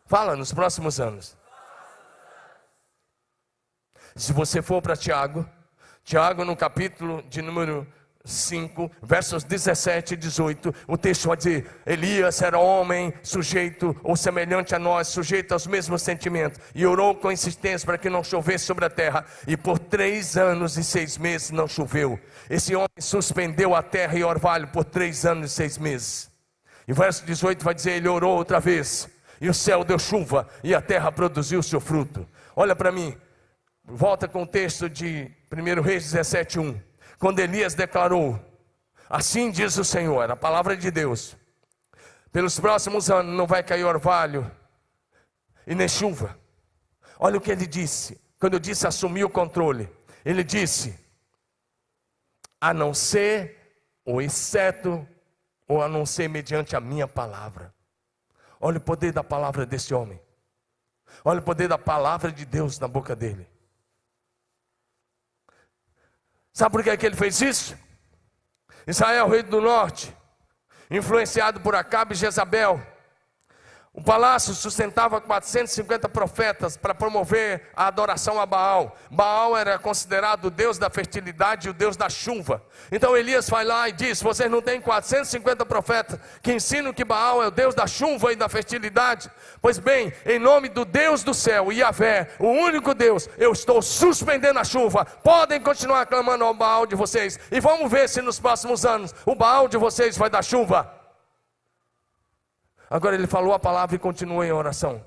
Fala, nos próximos anos. Se você for para Tiago no capítulo de número 5, versos 17 e 18, o texto vai dizer, Elias era homem sujeito ou semelhante a nós, sujeito aos mesmos sentimentos, e orou com insistência para que não chovesse sobre a terra, e por 3 anos e 6 meses não choveu. Esse homem suspendeu a terra e orvalho por 3 anos e 6 meses. E o verso 18 vai dizer, ele orou outra vez, e o céu deu chuva, e a terra produziu o seu fruto. Olha para mim, volta com o texto de 1 Reis 17, 1. Quando Elias declarou, assim diz o Senhor, a palavra de Deus, pelos próximos anos não vai cair orvalho e nem chuva. Olha o que ele disse, quando eu disse assumir o controle. Ele disse, a não ser, ou exceto, ou a não ser mediante a minha palavra. Olha o poder da palavra desse homem. Olha o poder da palavra de Deus na boca dele. Sabe por que é que ele fez isso? Israel, rei do norte, influenciado por Acabe e Jezabel. O palácio sustentava 450 profetas para promover a adoração a Baal. Baal era considerado o deus da fertilidade e o deus da chuva. Então Elias vai lá e diz, vocês não têm 450 profetas que ensinam que Baal é o deus da chuva e da fertilidade? Pois bem, em nome do Deus do céu, Yahvé, o único Deus, eu estou suspendendo a chuva. Podem continuar clamando ao Baal de vocês. E vamos ver se nos próximos anos o Baal de vocês vai dar chuva. Agora ele falou a palavra e continuou em oração.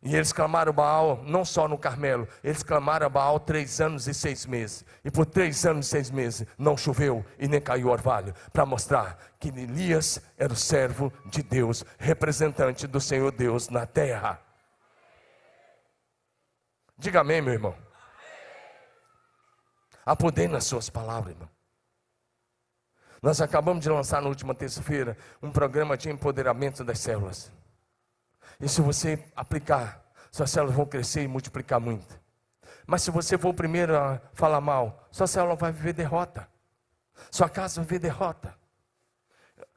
E eles clamaram Baal, não só no Carmelo, eles clamaram a Baal 3 anos e 6 meses. E por 3 anos e 6 meses não choveu e nem caiu orvalho. Para mostrar que Elias era o servo de Deus, representante do Senhor Deus na terra. Diga amém, meu irmão. Há poder nas suas palavras, irmão. Nós acabamos de lançar na última terça-feira um programa de empoderamento das células. E se você aplicar, suas células vão crescer e multiplicar muito. Mas se você for o primeiro a falar mal, sua célula vai viver derrota. Sua casa vai viver derrota.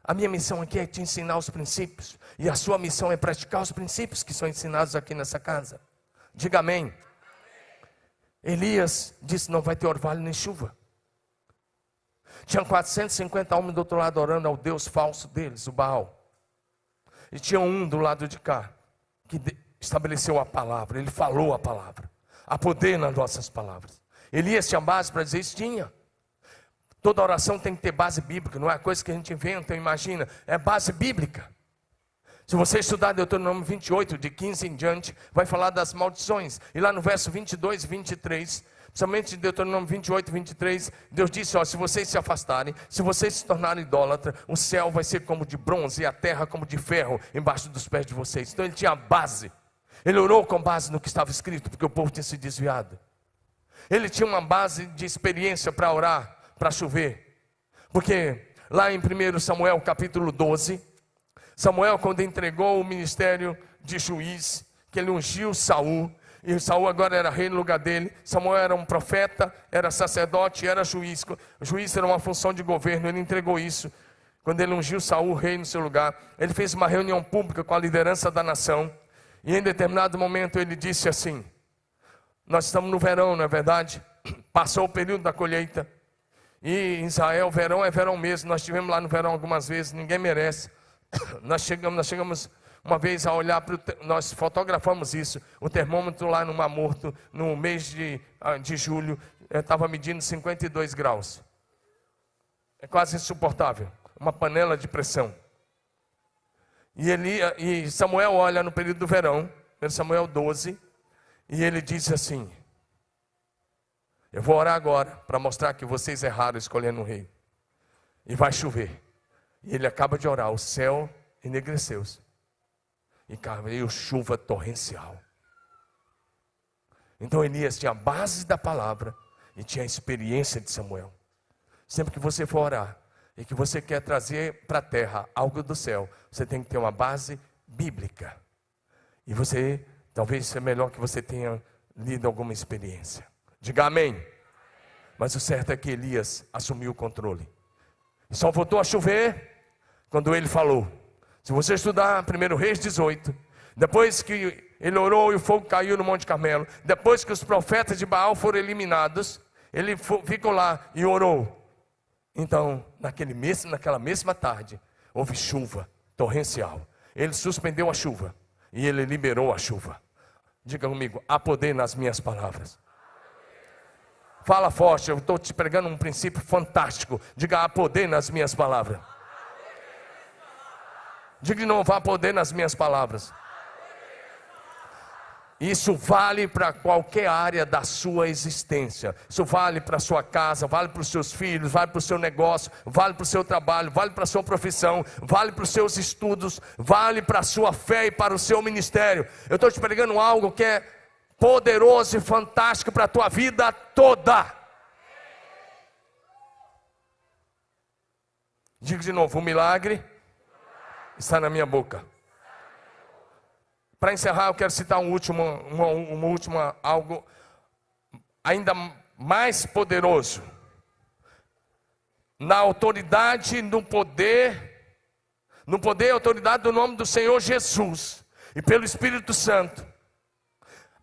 A minha missão aqui é te ensinar os princípios. E a sua missão é praticar os princípios que são ensinados aqui nessa casa. Diga amém. Elias disse: não vai ter orvalho nem chuva. Tinha 450 homens do outro lado orando ao Deus falso deles, o Baal. E tinha um do lado de cá, que estabeleceu a palavra, ele falou a palavra. Há poder nas nossas palavras. Elias tinha base para dizer isso? Tinha. Toda oração tem que ter base bíblica, não é coisa que a gente inventa, imagina, é base bíblica. Se você estudar Deuteronômio 28, de 15 em diante, vai falar das maldições. E lá no verso 22 e 23, principalmente de Deuteronômio 28 e 23, Deus disse: ó, se vocês se afastarem, se vocês se tornarem idólatras, o céu vai ser como de bronze e a terra como de ferro embaixo dos pés de vocês. Então ele tinha base. Ele orou com base no que estava escrito, porque o povo tinha se desviado. Ele tinha uma base de experiência para orar, para chover. Porque lá em 1 Samuel capítulo 12, Samuel, quando entregou o ministério de juiz, que ele ungiu Saul, e Saul agora era rei no lugar dele. Samuel era um profeta, era sacerdote, era juiz. O juiz era uma função de governo, ele entregou isso. Quando ele ungiu Saul rei no seu lugar, ele fez uma reunião pública com a liderança da nação. E em determinado momento ele disse assim: nós estamos no verão, não é verdade? Passou o período da colheita. E em Israel, verão é verão mesmo. Nós estivemos lá no verão algumas vezes, ninguém merece. Nós chegamos uma vez a olhar nós fotografamos isso. O termômetro lá no Mar Morto, no mês de julho, estava medindo 52 graus. É quase insuportável. Uma panela de pressão. E Samuel olha no período do verão, 1 Samuel 12, e ele diz assim: eu vou orar agora para mostrar que vocês erraram escolhendo um rei. E vai chover. E ele acaba de orar, o céu enegreceu-se. E caiu chuva torrencial. Então Elias tinha a base da palavra e tinha a experiência de Samuel. Sempre que você for orar e que você quer trazer para a terra algo do céu, você tem que ter uma base bíblica. E você, talvez seja melhor que você tenha lido alguma experiência. Diga amém. Mas o certo é que Elias assumiu o controle. E só voltou a chover quando ele falou. Se você estudar 1 Reis 18, depois que ele orou e o fogo caiu no Monte Carmelo, depois que os profetas de Baal foram eliminados, ele ficou lá e orou. Então, naquela mesma tarde, houve chuva torrencial. Ele suspendeu a chuva e ele liberou a chuva. Diga comigo: há poder nas minhas palavras. Fala forte, eu estou te pregando um princípio fantástico. Diga: há poder nas minhas palavras. Diga de novo: há poder nas minhas palavras. Isso vale para qualquer área da sua existência. Isso vale para a sua casa, vale para os seus filhos, vale para o seu negócio, vale para o seu trabalho, vale para a sua profissão, vale para os seus estudos, vale para a sua fé e para o seu ministério. Eu estou te pregando algo que é poderoso e fantástico para a tua vida toda. Diga de novo: o milagre está na minha boca. Para encerrar, eu quero citar uma última, algo ainda mais poderoso. Na autoridade, no poder e autoridade do nome do Senhor Jesus, e pelo Espírito Santo,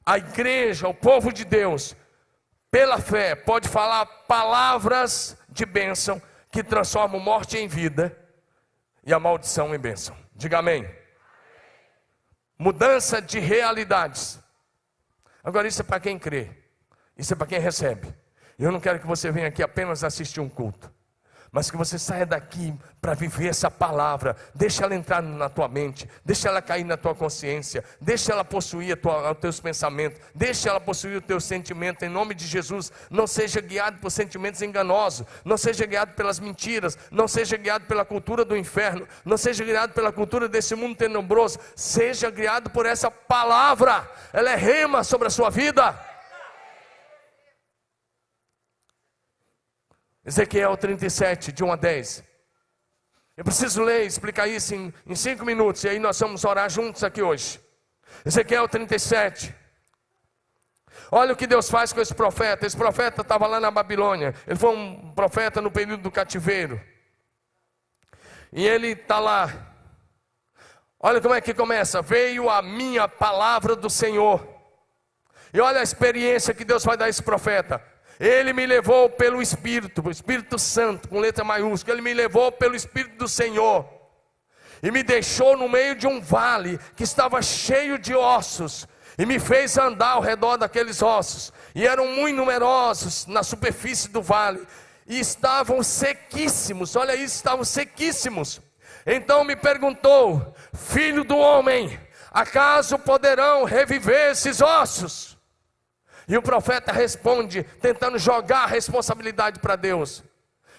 a igreja, o povo de Deus, pela fé, pode falar palavras de bênção que transformam morte em vida e a maldição em bênção. Diga amém. Mudança de realidades. Agora, isso é para quem crê, isso é para quem recebe. Eu não quero que você venha aqui apenas assistir um culto, mas que você saia daqui para viver essa palavra. Deixa ela entrar na tua mente, deixa ela cair na tua consciência, deixa ela possuir os teus pensamentos, deixa ela possuir o teu sentimento. Em nome de Jesus, não seja guiado por sentimentos enganosos, não seja guiado pelas mentiras, não seja guiado pela cultura do inferno, não seja guiado pela cultura desse mundo tenebroso. Seja guiado por essa palavra, ela é rema sobre a sua vida. Ezequiel 37, de 1 a 10. Eu preciso ler e explicar isso em 5 minutos, e aí nós vamos orar juntos aqui hoje. Ezequiel 37. Olha o que Deus faz com esse profeta. Esse profeta estava lá na Babilônia. Ele foi um profeta no período do cativeiro. E ele está lá. Olha como é que começa. Veio a minha palavra do Senhor. E olha a experiência que Deus vai dar a esse profeta. Ele me levou pelo Espírito, o Espírito Santo, com letra maiúscula. Ele me levou pelo Espírito do Senhor. E me deixou no meio de um vale que estava cheio de ossos. E me fez andar ao redor daqueles ossos. E eram muito numerosos na superfície do vale. E estavam sequíssimos. Olha isso, estavam sequíssimos. Então me perguntou: filho do homem, acaso poderão reviver esses ossos? E o profeta responde, tentando jogar a responsabilidade para Deus.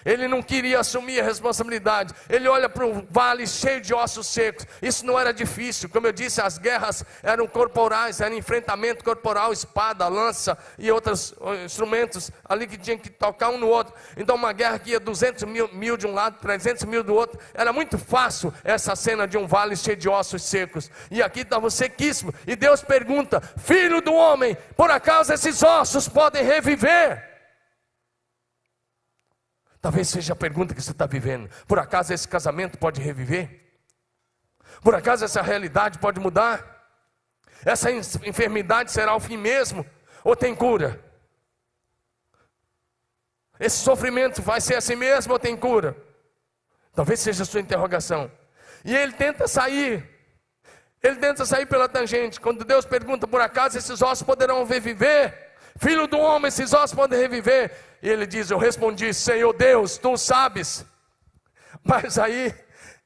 Ele não queria assumir a responsabilidade. Ele olha para um vale cheio de ossos secos. Isso não era difícil. Como eu disse, as guerras eram corporais, era enfrentamento corporal, espada, lança e outros instrumentos ali que tinha que tocar um no outro. Então uma guerra que ia 200 mil de um lado, 300 mil do outro. Era muito fácil essa cena de um vale cheio de ossos secos. E aqui estava sequíssimo. E Deus pergunta: filho do homem, por acaso esses ossos podem reviver? Talvez seja a pergunta que você está vivendo. Por acaso esse casamento pode reviver? Por acaso essa realidade pode mudar? Essa enfermidade será o fim mesmo? Ou tem cura? Esse sofrimento vai ser assim mesmo ou tem cura? Talvez seja a sua interrogação. E ele tenta sair. Ele tenta sair pela tangente. Quando Deus pergunta: por acaso esses ossos poderão reviver? Filho do homem, esses ossos podem reviver? E ele diz: eu respondi: Senhor Deus, tu sabes. Mas aí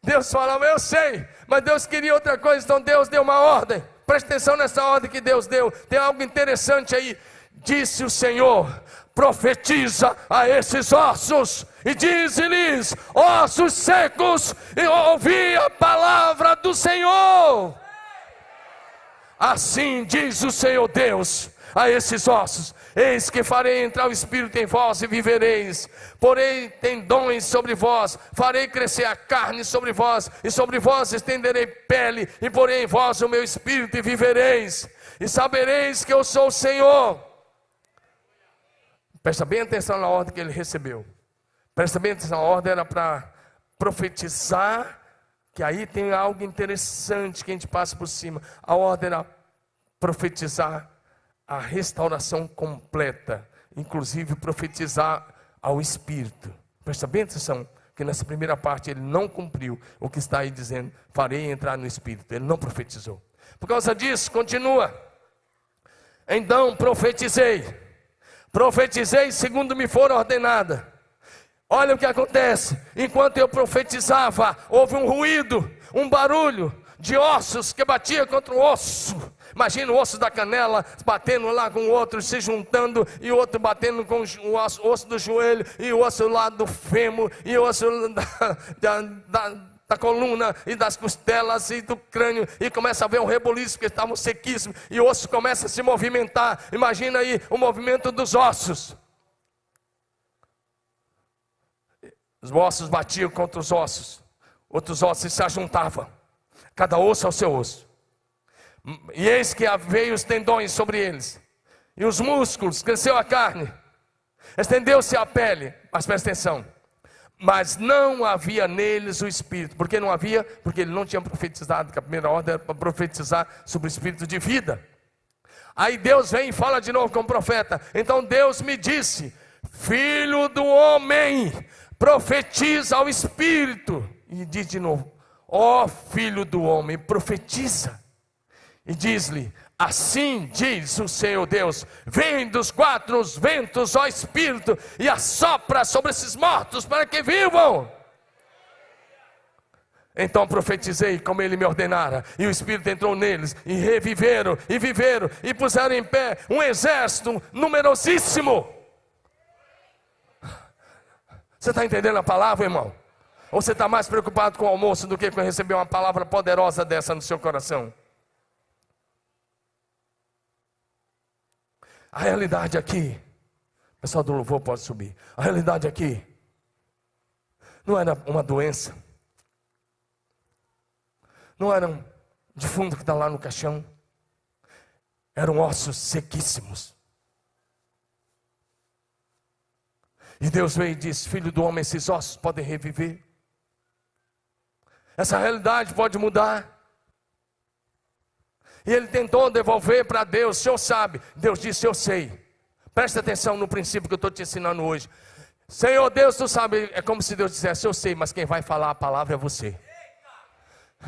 Deus fala: eu sei, mas Deus queria outra coisa. Então Deus deu uma ordem. Preste atenção nessa ordem que Deus deu. Tem algo interessante aí. Disse o Senhor: profetiza a esses ossos e dize-lhes: ossos secos, e ouvi a palavra do Senhor. Assim diz o Senhor Deus a esses ossos: eis que farei entrar o Espírito em vós e vivereis. Porei tendões sobre vós, farei crescer a carne sobre vós, e sobre vós estenderei pele, e porei em vós o meu Espírito e vivereis. E sabereis que eu sou o Senhor. Presta bem atenção na ordem que ele recebeu. Presta bem atenção, a ordem era para profetizar, que aí tem algo interessante que a gente passa por cima. A ordem era profetizar a restauração completa, inclusive profetizar ao Espírito. Presta bem atenção, que nessa primeira parte ele não cumpriu o que está aí dizendo: farei entrar no Espírito. Ele não profetizou. Por causa disso, continua. Então profetizei segundo me for ordenada. Olha o que acontece. Enquanto eu profetizava, houve um ruído, um barulho de ossos que batia contra o osso. Imagina o osso da canela batendo lá com o outro, se juntando, e o outro batendo com o osso do joelho, e o osso lá do fêmur, e o osso da coluna, e das costelas, e do crânio, e começa a ver um reboliço, porque estavam sequíssimos, e o osso começa a se movimentar. Imagina aí o movimento dos ossos. Os ossos batiam contra os ossos, outros ossos se ajuntavam, cada osso ao seu osso. E eis que veio os tendões sobre eles, e os músculos, cresceu a carne, estendeu-se a pele. Mas presta atenção: mas não havia neles o Espírito. Por que não havia? Porque ele não tinha profetizado, que a primeira ordem era para profetizar sobre o Espírito de vida. Aí Deus vem e fala de novo com o profeta. Então Deus me disse: filho do homem, profetiza ao Espírito. E diz de novo: ó filho do homem, profetiza. E diz-lhe: assim diz o Senhor Deus: vem dos 4 ventos, ó Espírito, e assopra sobre esses mortos para que vivam. Então profetizei como ele me ordenara, e o Espírito entrou neles, e reviveram, e viveram, e puseram em pé um exército numerosíssimo. Você está entendendo a palavra, irmão? Ou você está mais preocupado com o almoço do que com receber uma palavra poderosa dessa no seu coração? A realidade aqui, o pessoal do louvor pode subir. A realidade aqui não era uma doença, Não era um defunto que está lá no caixão. Eram ossos sequíssimos. E Deus veio e disse: filho do homem, esses ossos podem reviver. Essa realidade pode mudar. E ele tentou devolver para Deus. O Senhor sabe. Deus disse: eu sei. Presta atenção no princípio que eu estou te ensinando hoje. Senhor Deus, tu sabe. É como se Deus dissesse: eu sei, mas quem vai falar a palavra é você.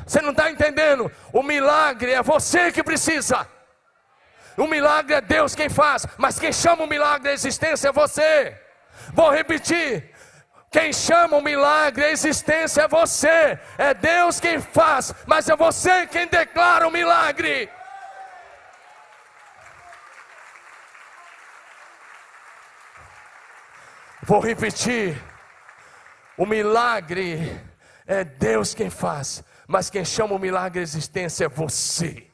Você não está entendendo? O milagre é você que precisa. O milagre é Deus quem faz, mas quem chama o milagre à existência é você. Vou repetir: quem chama o milagre à existência é você. É Deus quem faz, mas é você quem declara o milagre. Vou repetir: o milagre é Deus quem faz, mas quem chama o milagre à existência é você.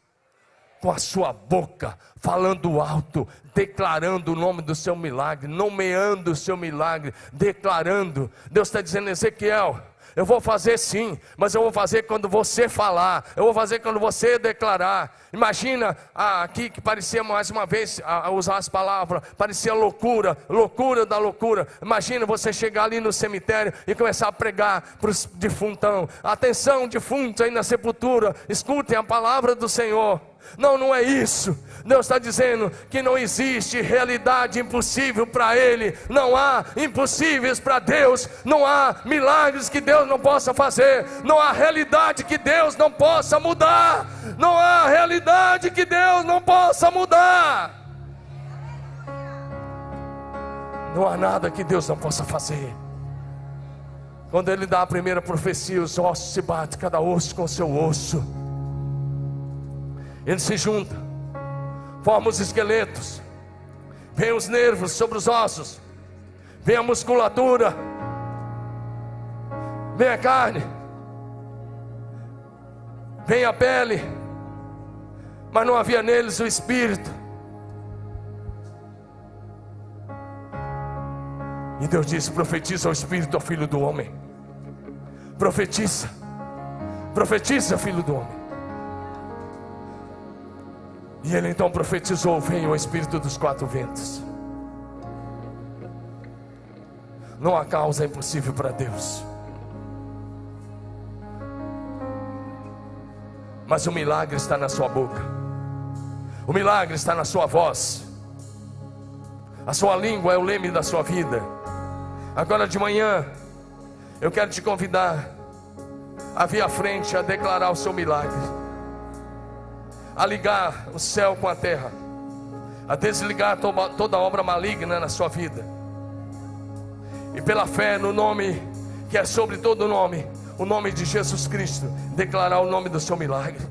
Com a sua boca, falando alto, declarando o nome do seu milagre, nomeando o seu milagre, declarando. Deus está dizendo: Ezequiel, eu vou fazer sim, mas eu vou fazer quando você falar, eu vou fazer quando você declarar. Imagina aqui que parecia, mais uma vez, a usar as palavras, parecia loucura, loucura da loucura. Imagina você chegar ali no cemitério e começar a pregar para os defuntão: atenção, defuntos aí na sepultura, escutem a palavra do Senhor. Não, não é isso. Deus está dizendo que não existe realidade impossível para Ele. Não há impossíveis para Deus. Não há milagres que Deus não possa fazer. Não há realidade que Deus não possa mudar. Não há realidade que Deus não possa mudar. Não há nada que Deus não possa fazer. Quando Ele dá a primeira profecia, os ossos se batem, cada osso com o seu osso. Ele se junta, forma os esqueletos, vem os nervos sobre os ossos, vem a musculatura, vem a carne, vem a pele, mas não havia neles o espírito. E Deus disse: profetiza ao espírito, ao filho do homem. Profetiza, profetiza, filho do homem. E ele então profetizou: veio o Espírito dos quatro ventos. Não há causa impossível para Deus. Mas o milagre está na sua boca. O milagre está na sua voz. A sua língua é o leme da sua vida. Agora de manhã eu quero te convidar a vir à frente, a declarar o seu milagre, a ligar o céu com a terra, a desligar toda obra maligna na sua vida, e pela fé no nome que é sobre todo nome, o nome de Jesus Cristo, declarar o nome do seu milagre.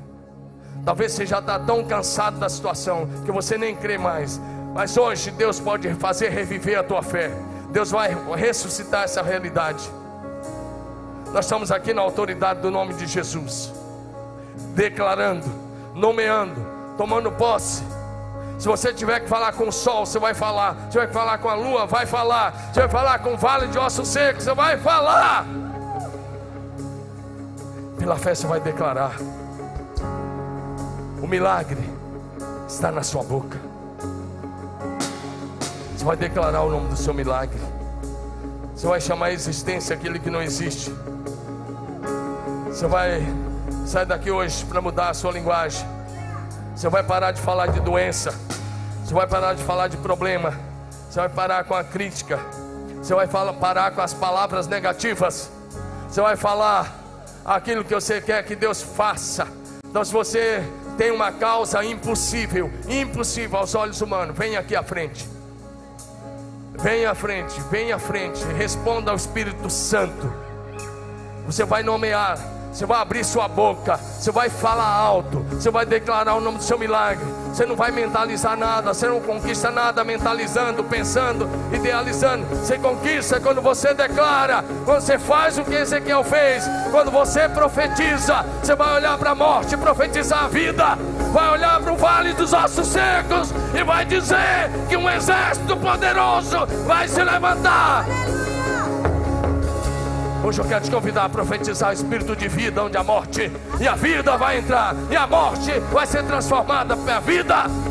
Talvez você já está tão cansado da situação que você nem crê mais, mas hoje Deus pode fazer reviver a tua fé. Deus vai ressuscitar essa realidade. Nós estamos aqui na autoridade do nome de Jesus, declarando, nomeando, tomando posse. Se você tiver que falar com o sol, você vai falar. Se tiver que falar com a lua, vai falar. Se tiver que falar com o vale de ossos secos, você vai falar. Pela fé você vai declarar. O milagre está na sua boca. Você vai declarar o nome do seu milagre. Você vai chamar a existência aquele que não existe. Você vai sair daqui hoje para mudar a sua linguagem. Você vai parar de falar de doença. Você vai parar de falar de problema. Você vai parar com a crítica. Você vai parar com as palavras negativas. Você vai falar aquilo que você quer que Deus faça. Então, se você tem uma causa impossível, impossível aos olhos humanos, venha aqui à frente. Venha à frente, venha à frente. Responda ao Espírito Santo. Você vai nomear. Você vai abrir sua boca, você vai falar alto, você vai declarar o nome do seu milagre. Você não vai mentalizar nada, você não conquista nada mentalizando, pensando, idealizando. Você conquista quando você declara, quando você faz o que Ezequiel fez, quando você profetiza. Você vai olhar para a morte e profetizar a vida, vai olhar para o vale dos ossos secos e vai dizer que um exército poderoso vai se levantar. Hoje eu quero te convidar a profetizar o espírito de vida onde a morte, e a vida vai entrar, e a morte vai ser transformada para a vida.